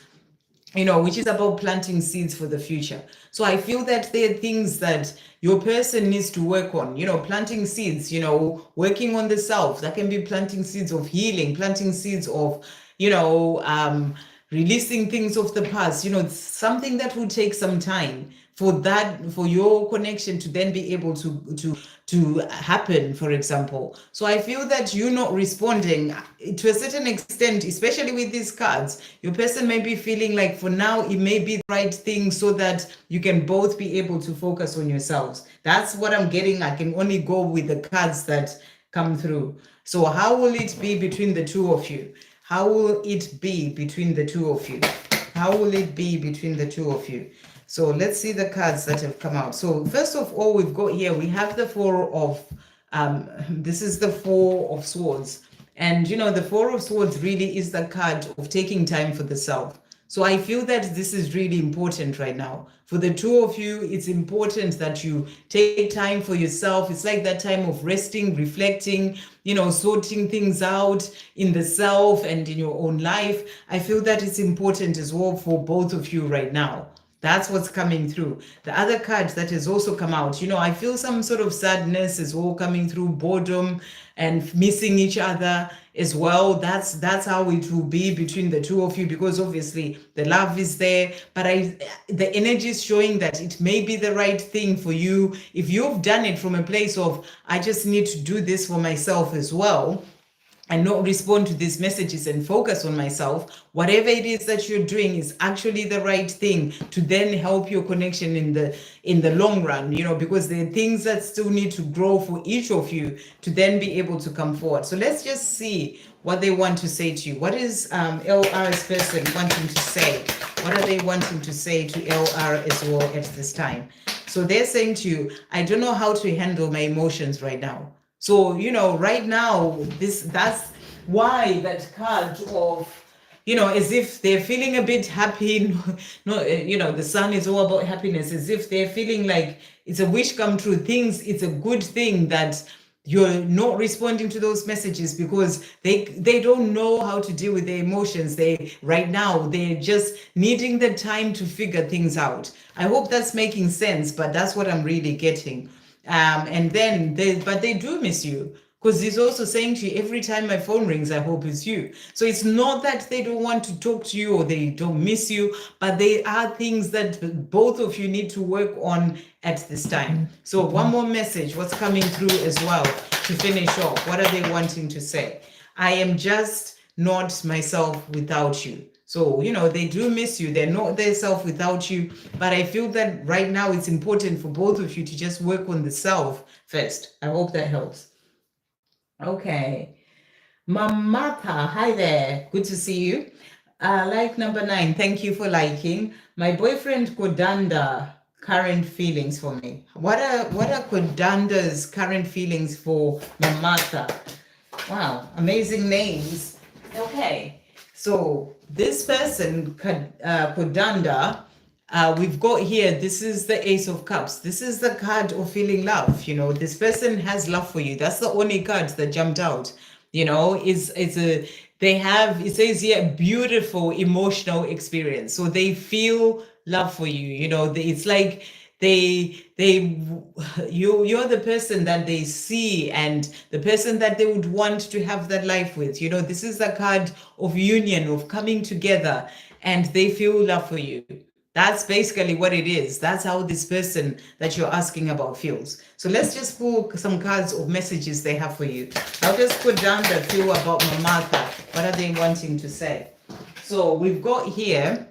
you know, which is about planting seeds for the future. So I feel that there are things that your person needs to work on, you know, planting seeds, you know, working on the self. That can be planting seeds of healing, planting seeds of, you know, releasing things of the past. You know, it's something that will take some time for your connection to then be able to happen, for example. So I feel that you're not responding to a certain extent, especially with these cards. Your person may be feeling like for now it may be the right thing, so that you can both be able to focus on yourselves. That's what I'm getting. I can only go with the cards that come through. So how will it be between the two of you? How will it be between the two of you? How will it be between the two of you? So let's see the cards that have come out. So first of all, we've got here, we have the Four of, this is the Four of Swords. And, you know, the Four of Swords really is the card of taking time for the self. So I feel that this is really important right now. For the two of you, it's important that you take time for yourself. It's like that time of resting, reflecting, you know, sorting things out in the self and in your own life. I feel that it's important as well for both of you right now. That's what's coming through. The other card that has also come out, you know, I feel some sort of sadness is all coming through, boredom and missing each other as well. That's how it will be between the two of you, because obviously the love is there, but the energy is showing that it may be the right thing for you. If you've done it from a place of, I just need to do this for myself as well, and not respond to these messages and focus on myself, whatever it is that you're doing is actually the right thing to then help your connection in the long run, you know, because there are things that still need to grow for each of you to then be able to come forward. So let's just see what they want to say to you. What is LR's person wanting to say? What are they wanting to say to LR as well at this time? So they're saying to you, I don't know how to handle my emotions right now. So, you know, right now, that's why that card of, you know, as if they're feeling a bit happy. No, you know, the Sun is all about happiness, as if they're feeling like it's a wish come true. It's a good thing that you're not responding to those messages, because they don't know how to deal with their emotions. Right now, they're just needing the time to figure things out. I hope that's making sense, but that's what I'm really getting. And then they do miss you, because he's also saying to you, every time my phone rings, I hope it's you. So it's not that they don't want to talk to you or they don't miss you, but they are things that both of you need to work on at this time. So one more message, what's coming through as well to finish off? What are they wanting to say? I am just not myself without you. So, they do miss you. They're not their self without you. But I feel that right now it's important for both of you to just work on the self first. I hope that helps. Okay. Mamata, hi there. Good to see you. Like number 9, thank you for liking. My boyfriend Codandanda, current feelings for me. What are Codanda's current feelings for Mamata? Wow, amazing names. Okay, so this person, Codanda, we've got here, this is the Ace of Cups. This is the card of feeling love. This person has love for you. That's the only card that jumped out. It says here, beautiful emotional experience. So they feel love for you. It's like you're the person that they see and the person that they would want to have that life with. This is the card of union, of coming together, and they feel love for you. That's basically what it is. That's how this person that you're asking about feels. So let's just pull some cards of messages they have for you. I'll just put down the feel about Mamata. What are they wanting to say? So we've got here,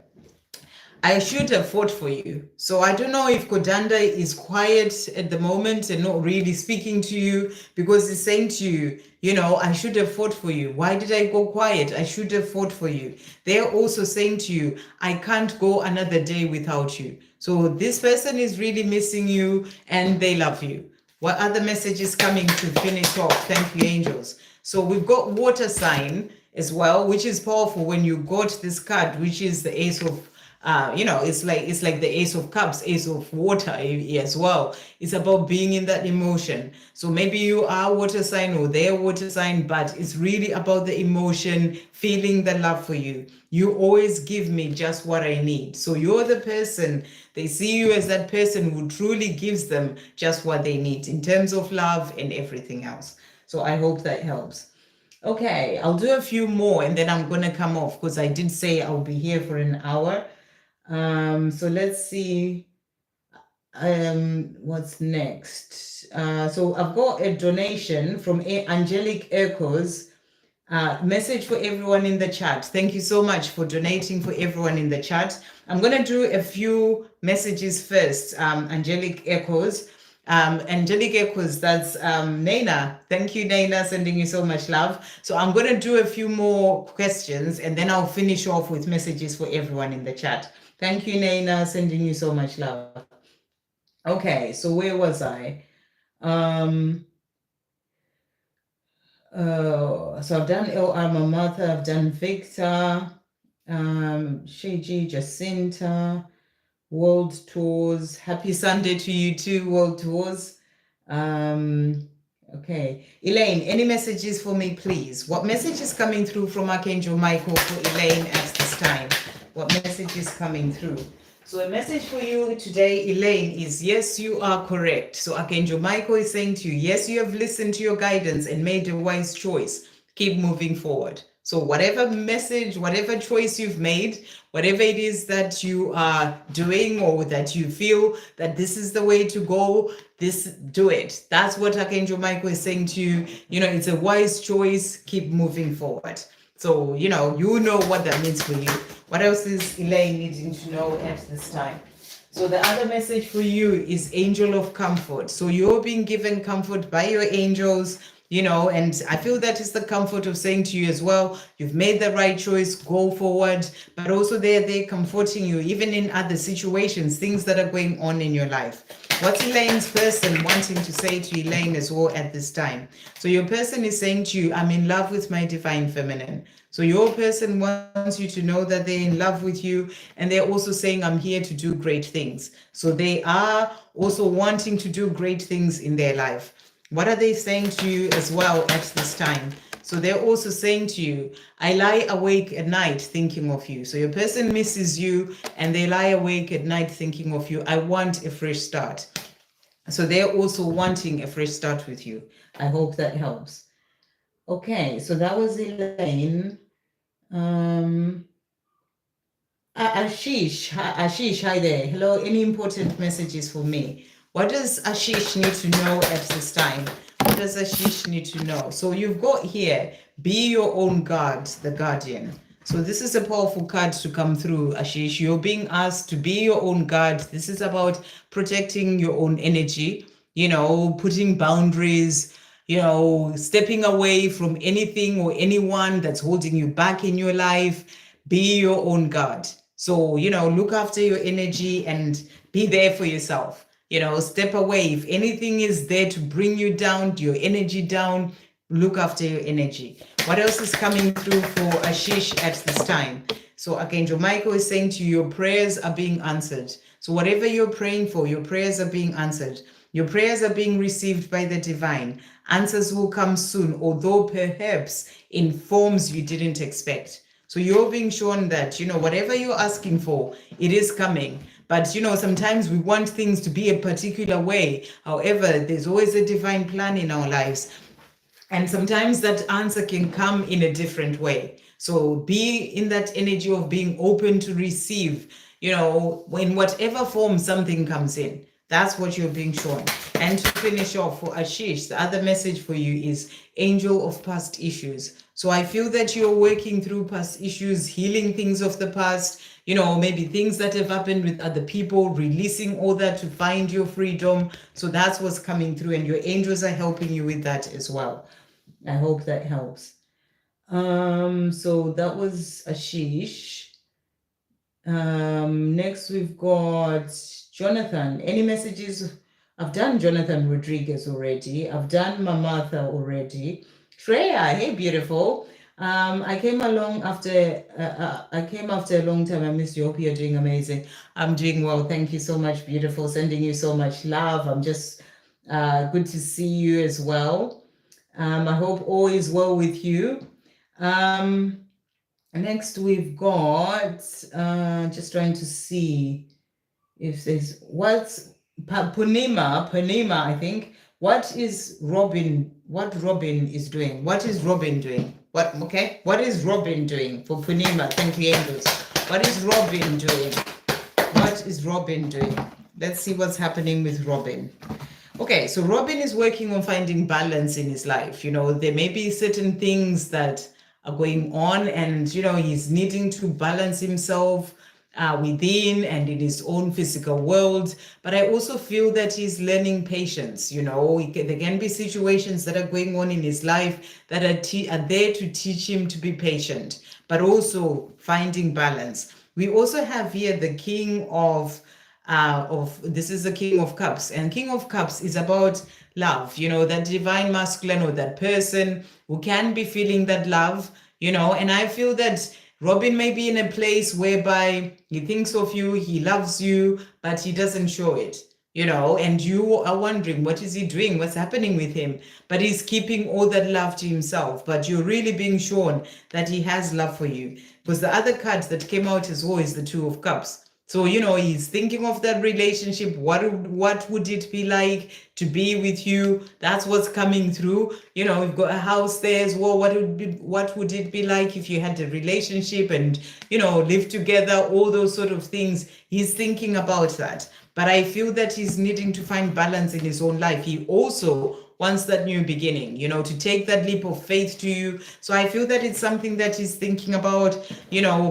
I should have fought for you. So I don't know if Codandanda is quiet at the moment and not really speaking to you, because he's saying to you, I should have fought for you. Why did I go quiet? I should have fought for you. They're also saying to you, I can't go another day without you. So this person is really missing you and they love you. What other messages coming to finish off? Thank you, angels. So we've got water sign as well, which is powerful when you got this card, which is the Ace of it's like the Ace of Cups, Ace of Water as well. It's about being in that emotion. So maybe you are water sign or they're water sign, but it's really about the emotion, feeling the love for you. You always give me just what I need. So you're the person, they see you as that person who truly gives them just what they need in terms of love and everything else. So I hope that helps. Okay, I'll do a few more and then I'm going to come off because I did say I'll be here for an hour. So let's see what's next. So I've got a donation from Angelic Echoes. Message for everyone in the chat. Thank you so much for donating for everyone in the chat. I'm going to do a few messages first. Angelic Echoes. Angelic Echoes, that's Naina. Thank you, Naina, sending you so much love. So I'm going to do a few more questions and then I'll finish off with messages for everyone in the chat. Thank you, Naina, sending you so much love. Okay, so where was I? So I've done LR Mamata, I've done Victor, Shiji, Justinta, World Tours. Happy Sunday to you too, World Tours. Okay, Elaine, any messages for me, please? What message is coming through from Archangel Michael for Elaine at this time? What message is coming through? So a message for you today, Elaine, is yes, you are correct. So Archangel Michael is saying to you, yes, you have listened to your guidance and made a wise choice. Keep moving forward. So whatever message, whatever choice you've made, whatever it is that you are doing or that you feel that this is the way to go, do it. That's what Archangel Michael is saying to you. It's a wise choice. Keep moving forward. So, you know what that means for you. What else is Elaine needing to know at this time? So the other message for you is angel of comfort. So you're being given comfort by your angels, and I feel that is the comfort of saying to you as well, you've made the right choice, go forward. But also they're comforting you, even in other situations, things that are going on in your life. What's Elaine's person wanting to say to Elaine as well at this time? So your person is saying to you, I'm in love with my divine feminine. So your person wants you to know that they're in love with you, and they're also saying, I'm here to do great things. So they are also wanting to do great things in their life. What are they saying to you as well at this time? So they're also saying to you, I lie awake at night thinking of you. So your person misses you and they lie awake at night thinking of you. I want a fresh start. So they're also wanting a fresh start with you. I hope that helps. Okay, so that was Elaine. Ashish, hi there. Hello, any important messages for me? What does Ashish need to know at this time? What does Ashish need to know? So you've got here, be your own guard, the guardian. So this is a powerful card to come through, Ashish. You're being asked to be your own guard. This is about protecting your own energy, putting boundaries, stepping away from anything or anyone that's holding you back in your life. Be your own guard. So, look after your energy and be there for yourself. Step away. If anything is there to bring you down, your energy down, look after your energy. What else is coming through for Ashish at this time? So Archangel Michael is saying to you, your prayers are being answered. So whatever you're praying for, your prayers are being answered. Your prayers are being received by the divine. Answers will come soon, although perhaps in forms you didn't expect. So you're being shown that, whatever you're asking for, it is coming. But, sometimes we want things to be a particular way. However, there's always a divine plan in our lives. And sometimes that answer can come in a different way. So be in that energy of being open to receive, in whatever form something comes in. That's what you're being shown. And to finish off for Ashish, the other message for you is angel of past issues. So I feel that you're working through past issues, healing things of the past, maybe things that have happened with other people, releasing all that to find your freedom. So that's what's coming through, and your angels are helping you with that as well. I hope that helps. So that was Ashish. Next we've got Jonathan. Any messages? I've done Jonathan Rodriguez already. I've done Mamatha already. Shreya, hey, beautiful. I came along after a long time. I missed you. Hope you're doing amazing. I'm doing well. Thank you so much, beautiful. Sending you so much love. I'm just good to see you as well. I hope all is well with you. Next we've got, just trying to see if there's, what's Punima, I think. What Robin is doing? What is Robin doing? What is Robin doing for Punima? Thank you, angels. What is Robin doing? What is Robin doing? Let's see what's happening with Robin. Okay, so Robin is working on finding balance in his life. There may be certain things that are going on, and, he's needing to balance himself within and in his own physical world. But I also feel that he's learning patience. There can be situations that are going on in his life that are there to teach him to be patient, but also finding balance. We also have here the King of this is the King of Cups, and King of Cups is about love, that divine masculine, or that person who can be feeling that love, and I feel that Robin may be in a place whereby he thinks of you, he loves you, but he doesn't show it, and you are wondering, what is he doing? What's happening with him? But he's keeping all that love to himself, but you're really being shown that he has love for you. Because the other card that came out as well is the Two of Cups. So, he's thinking of that relationship. What would it be like to be with you? That's what's coming through. We've got a house there as well. What would it be like if you had a relationship and, live together, all those sort of things. He's thinking about that. But I feel that he's needing to find balance in his own life. He also wants that new beginning, to take that leap of faith to you. So I feel that it's something that he's thinking about,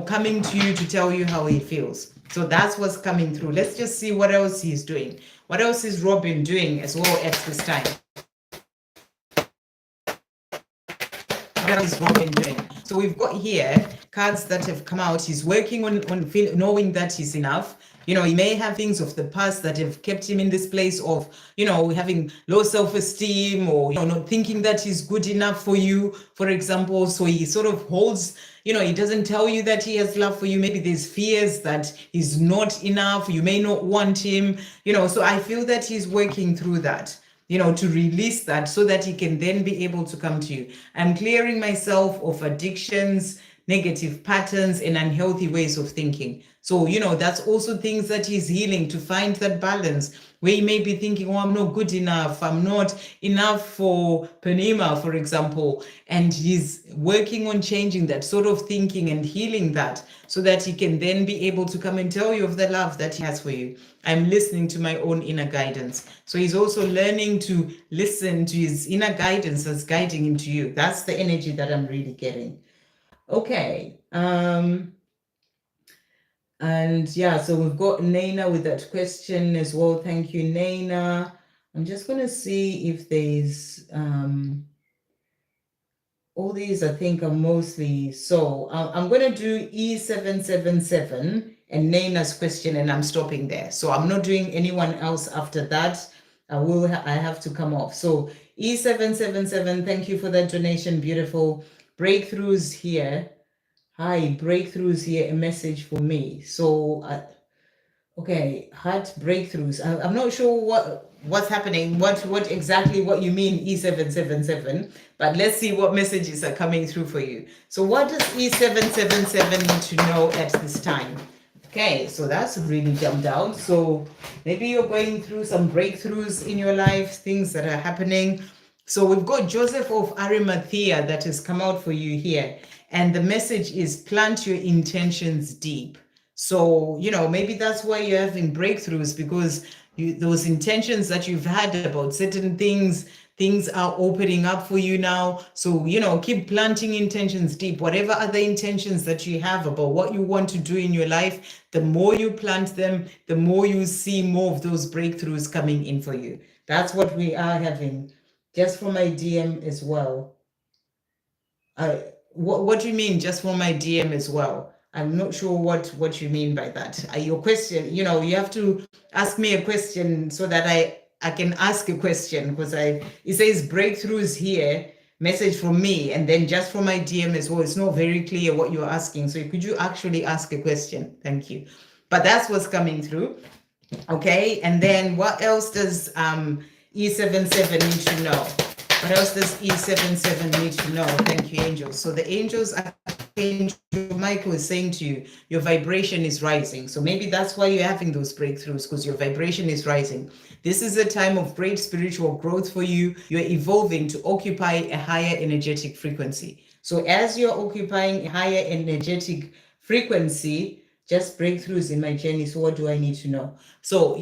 coming to you to tell you how he feels. So that's what's coming through. Let's just see what else he's doing. What else is Robin doing as well at this time? What is Robin doing? So we've got here cards that have come out. He's working on knowing that he's enough. He may have things of the past that have kept him in this place of, having low self-esteem, or, not thinking that he's good enough for you, for example. So he sort of holds, he doesn't tell you that he has love for you. Maybe there's fears that he's not enough. You may not want him, so I feel that he's working through that, to release that so that he can then be able to come to you. I'm clearing myself of addictions, negative patterns, and unhealthy ways of thinking. So, that's also things that he's healing, to find that balance where he may be thinking, oh, I'm not good enough. I'm not enough for Panema, for example. And he's working on changing that sort of thinking and healing that so that he can then be able to come and tell you of the love that he has for you. I'm listening to my own inner guidance. So he's also learning to listen to his inner guidance that's guiding him to you. That's the energy that I'm really getting. Okay. And yeah, so we've got Naina with that question as well. Thank you, Naina. I'm just going to see if there's all these, I think, are mostly. So I'm going to do E777 and Naina's question, and I'm stopping there. So I'm not doing anyone else after that. I have to come off. So E777, thank you for that donation. Beautiful. Breakthroughs here. Hi, breakthroughs here. A message for me. So okay, heart breakthroughs. I'm not sure what's happening, what exactly what you mean E777, but let's see what messages are coming through for you. So what does E777 need to know at this time? Okay, so that's really jumped out. So maybe you're going through some breakthroughs in your life, things that are happening. So we've got Joseph of Arimathea that has come out for you here. And the message is plant your intentions deep. So, maybe that's why you're having breakthroughs, because those intentions that you've had about certain things are opening up for you now. So, keep planting intentions deep. Whatever other intentions that you have about what you want to do in your life, the more you plant them, the more you see more of those breakthroughs coming in for you. That's what we are having. Just for my DM as well. What do you mean just for my DM as well? I'm not sure what you mean by that. Your question, you have to ask me a question so that I can ask a question, because it says breakthroughs here, message from me, and then just for my DM as well. It's not very clear what you're asking. So could you actually ask a question? Thank you. But that's what's coming through. Okay, and then what else does E77 need to know? What else does E77 need to know? Thank you, angels. So the angels, Angel Michael is saying to you, your vibration is rising. So maybe that's why you're having those breakthroughs, because your vibration is rising. This is a time of great spiritual growth for you. You're evolving to occupy a higher energetic frequency. So as you're occupying a higher energetic frequency, just breakthroughs in my journey. So what do I need to know? So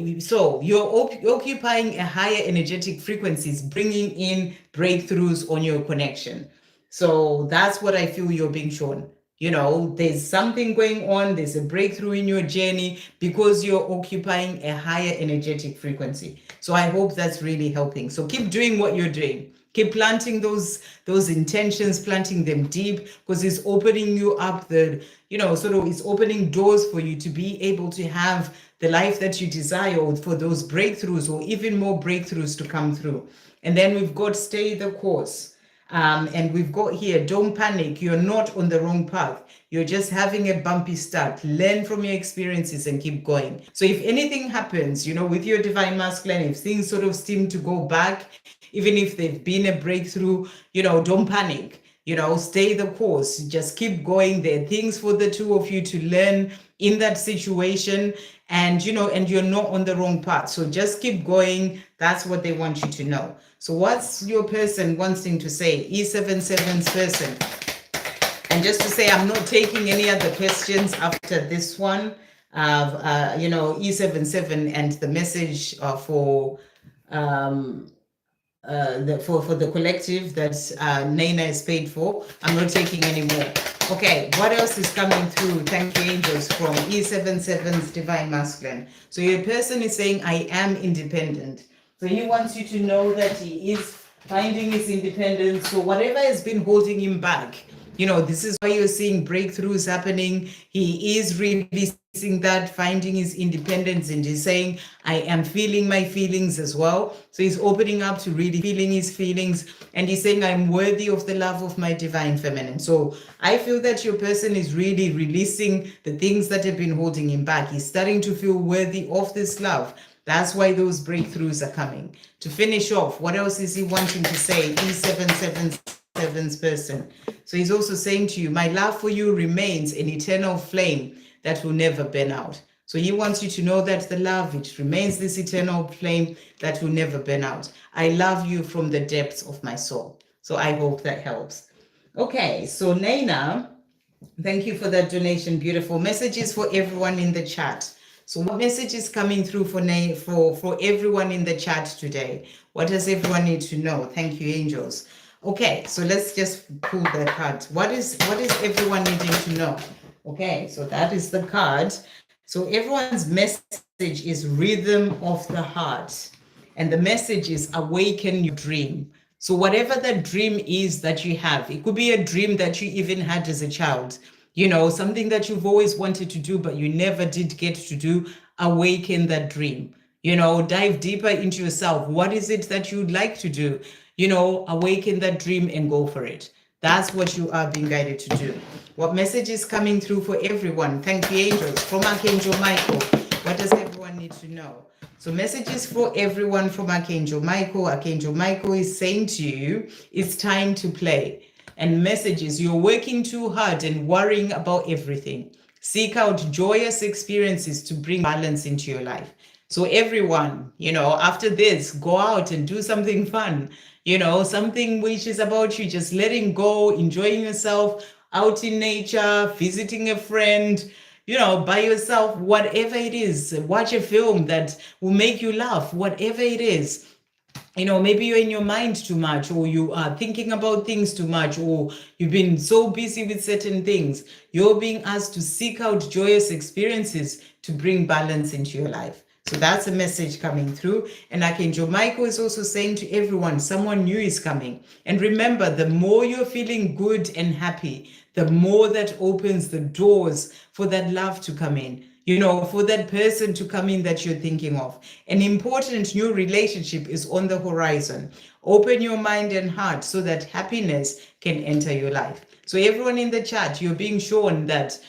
you're occupying a higher energetic frequencies, bringing in breakthroughs on your connection. So that's what I feel you're being shown. There's something going on. There's a breakthrough in your journey because you're occupying a higher energetic frequency. So I hope that's really helping. So keep doing what you're doing. Keep planting those intentions, planting them deep, because it's opening you up it's opening doors for you to be able to have the life that you desire, or for those breakthroughs or even more breakthroughs to come through. And then we've got stay the course. And we've got here, don't panic. You're not on the wrong path. You're just having a bumpy start. Learn from your experiences and keep going. So if anything happens, with your divine masculine, if things sort of seem to go back, even if they've been a breakthrough, don't panic. Stay the course. Just keep going. There are things for the two of you to learn in that situation. And, and you're not on the wrong path. So just keep going. That's what they want you to know. So what's your person wanting to say? E77's person. And just to say, I'm not taking any other questions after this one. E77 and the message for the collective that Naina is paid for. I'm not taking any more. Okay, what else is coming through? Thank you, angels, from E77's divine masculine. So your person is saying, I am independent. So he wants you to know that he is finding his independence. So whatever has been holding him back, this is why you're seeing breakthroughs happening. He is releasing that, finding his independence, and he's saying, I am feeling my feelings as well. So he's opening up to really feeling his feelings, and he's saying, I'm worthy of the love of my divine feminine. So I feel that your person is really releasing the things that have been holding him back. He's starting to feel worthy of this love. That's why those breakthroughs are coming. To finish off, what else is he wanting to say? E777's person. So he's also saying to you, my love for you remains an eternal flame that will never burn out. So he wants you to know that the love, it remains this eternal flame that will never burn out. I love you from the depths of my soul. So I hope that helps. Okay, so Naina, thank you for that donation. Beautiful messages for everyone in the chat. So what message is coming through for everyone in the chat today? What does everyone need to know? Thank you, angels. Okay, so let's just pull the card. What is everyone needing to know? Okay, so that is the card. So everyone's message is rhythm of the heart. And the message is awaken your dream. So whatever that dream is that you have, it could be a dream that you even had as a child, something that you've always wanted to do, but you never did get to do. Awaken that dream. Dive deeper into yourself. What is it that you'd like to do? Awaken that dream and go for it. That's what you are being guided to do. What message is coming through for everyone? Thank you, angels. From Archangel Michael. What does everyone need to know? So messages for everyone from Archangel Michael. Archangel Michael is saying to you, it's time to play. And messages, you're working too hard and worrying about everything. Seek out joyous experiences to bring balance into your life. So everyone, after this, go out and do something fun, something which is about you just letting go, enjoying yourself out in nature, visiting a friend, by yourself, whatever it is. Watch a film that will make you laugh, whatever it is. Maybe you're in your mind too much, or you are thinking about things too much, or you've been so busy with certain things. You're being asked to seek out joyous experiences to bring balance into your life. So that's a message coming through. And Archangel Michael is also saying to everyone, someone new is coming. And remember, the more you're feeling good and happy, the more that opens the doors for that love to come in, for that person to come in that you're thinking of. An important new relationship is on the horizon. Open your mind and heart so that happiness can enter your life. So everyone in the chat, you're being shown that,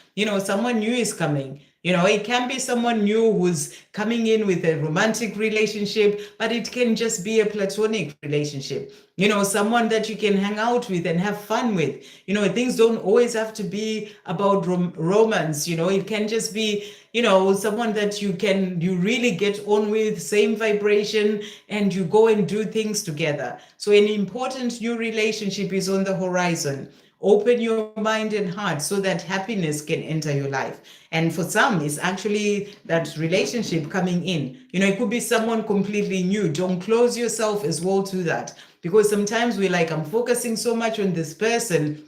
someone new is coming. It can be someone new who's coming in with a romantic relationship, but it can just be a platonic relationship. Someone that you can hang out with and have fun with. Things don't always have to be about romance. It can just be, someone that you really get on with, same vibration, and you go and do things together. So an important new relationship is on the horizon. Open your mind and heart so that happiness can enter your life. And for some, it's actually that relationship coming in. It could be someone completely new. Don't close yourself as well to that. Because sometimes we're like, I'm focusing so much on this person,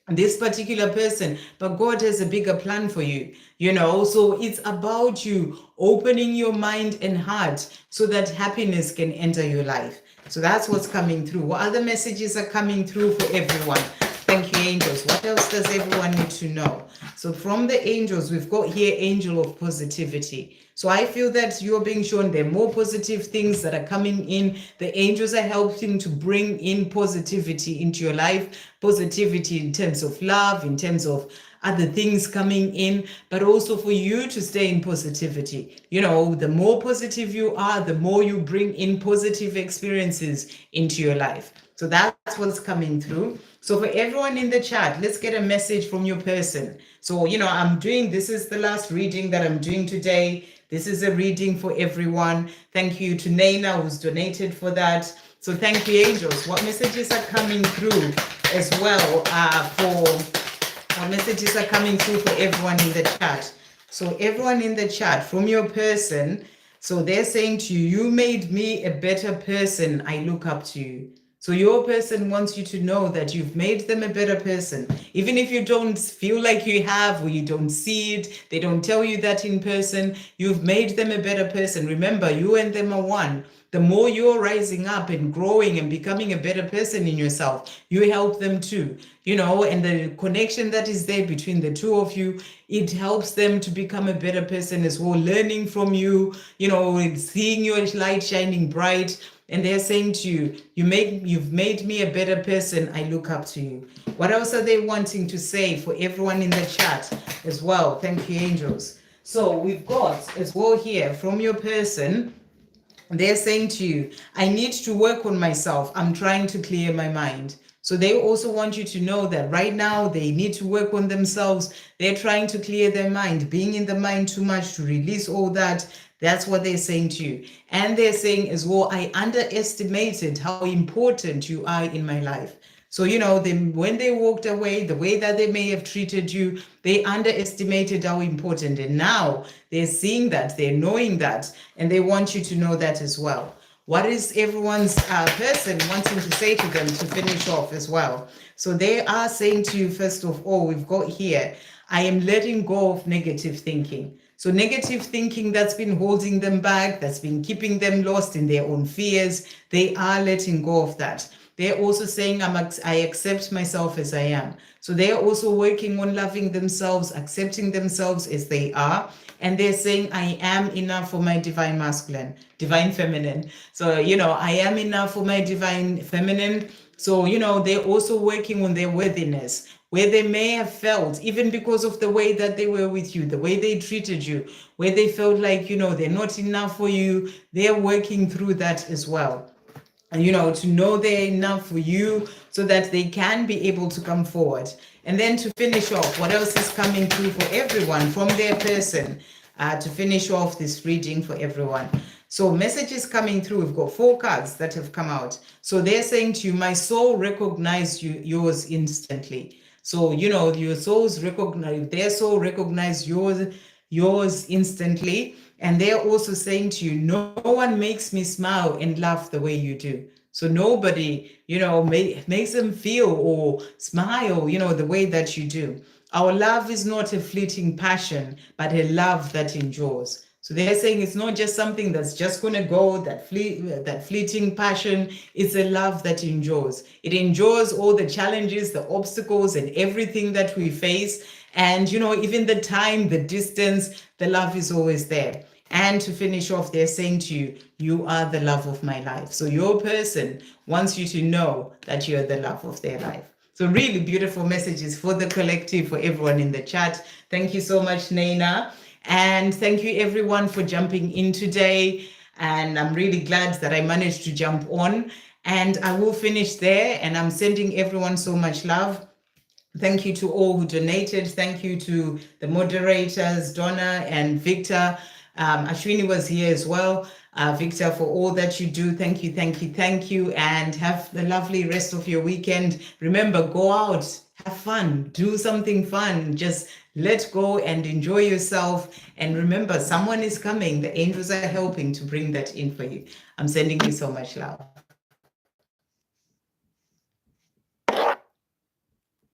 this particular person, but God has a bigger plan for you, so it's about you opening your mind and heart so that happiness can enter your life. So that's what's coming through. What other messages are coming through for everyone? Thank you, angels. What else does everyone need to know? So from the angels, we've got here angel of positivity. So I feel that you're being shown there are more positive things that are coming in. The angels are helping to bring in positivity into your life, positivity in terms of love, in terms of other things coming in, but also for you to stay in positivity. The more positive you are, the more you bring in positive experiences into your life. So that's what's coming through. So for everyone in the chat, let's get a message from your person. So, this is the last reading that I'm doing today. This is a reading for everyone. Thank you to Naina who's donated for that. So thank you, angels. What messages are coming through as well what messages are coming through for everyone in the chat? So everyone in the chat, from your person, so they're saying to you, you made me a better person. I look up to you. So your person wants you to know that you've made them a better person. Even if you don't feel like you have, or you don't see it, they don't tell you that in person, you've made them a better person. Remember, you and them are one. The more you're rising up and growing and becoming a better person in yourself, you help them too, and the connection that is there between the two of you, it helps them to become a better person as well, learning from you, seeing your light shining bright. And they're saying to you, you've made me a better person. I look up to you. What else are they wanting to say for everyone in the chat as well? Thank you, angels. So we've got as well here from your person, they're saying to you, I need to work on myself. I'm trying to clear my mind. So they also want you to know that right now they need to work on themselves. They're trying to clear their mind, being in the mind too much, to release all that. That's what they're saying to you. And they're saying as well, I underestimated how important you are in my life. So, when they walked away, the way that they may have treated you, they underestimated how important. And now they're seeing that, they're knowing that, and they want you to know that as well. what is everyone's person wanting to say to them to finish off as well? So they are saying to you, first of all, we've got here, I am letting go of negative thinking. So negative thinking that's been holding them back, that's been keeping them lost in their own fears, they are letting go of that. They're also saying, I accept myself as I am. So they're also working on loving themselves, accepting themselves as they are. And they're saying, I am enough for my divine masculine, divine feminine. So, I am enough for my divine feminine. So, they're also working on their worthiness, where they may have felt, even because of the way that they were with you, the way they treated you, where they felt like, they're not enough for you. They're working through that as well. And, to know they're enough for you so that they can be able to come forward. And then to finish off, what else is coming through for everyone from their person to finish off this reading for everyone. So messages coming through, we've got 4 cards that have come out. So they're saying to you, my soul recognized yours instantly. So, your souls recognize, their soul recognized yours instantly. And they're also saying to you, no one makes me smile and laugh the way you do. So nobody, makes them feel or smile, the way that you do. Our love is not a fleeting passion, but a love that endures. So they're saying it's not just something that's just going to go, that fleeting passion. It's a love that endures. It endures all the challenges, the obstacles, and everything that we face. And, even the time, the distance, the love is always there. And to finish off, they're saying to you, you are the love of my life. So your person wants you to know that you're the love of their life. So really beautiful messages for the collective, for everyone in the chat. Thank you so much, Naina. And thank you everyone for jumping in today. And I'm really glad that I managed to jump on. And I will finish there. And I'm sending everyone so much love. Thank you to all who donated. Thank you to the moderators, Donna and Victor. Ashwini was here as well. Victor, for all that you do, thank you, thank you, thank you, and have the lovely rest of your weekend. Remember, go out, have fun, do something fun, just let go and enjoy yourself. And remember, someone is coming. The angels are helping to bring that in for you. I'm sending you so much love.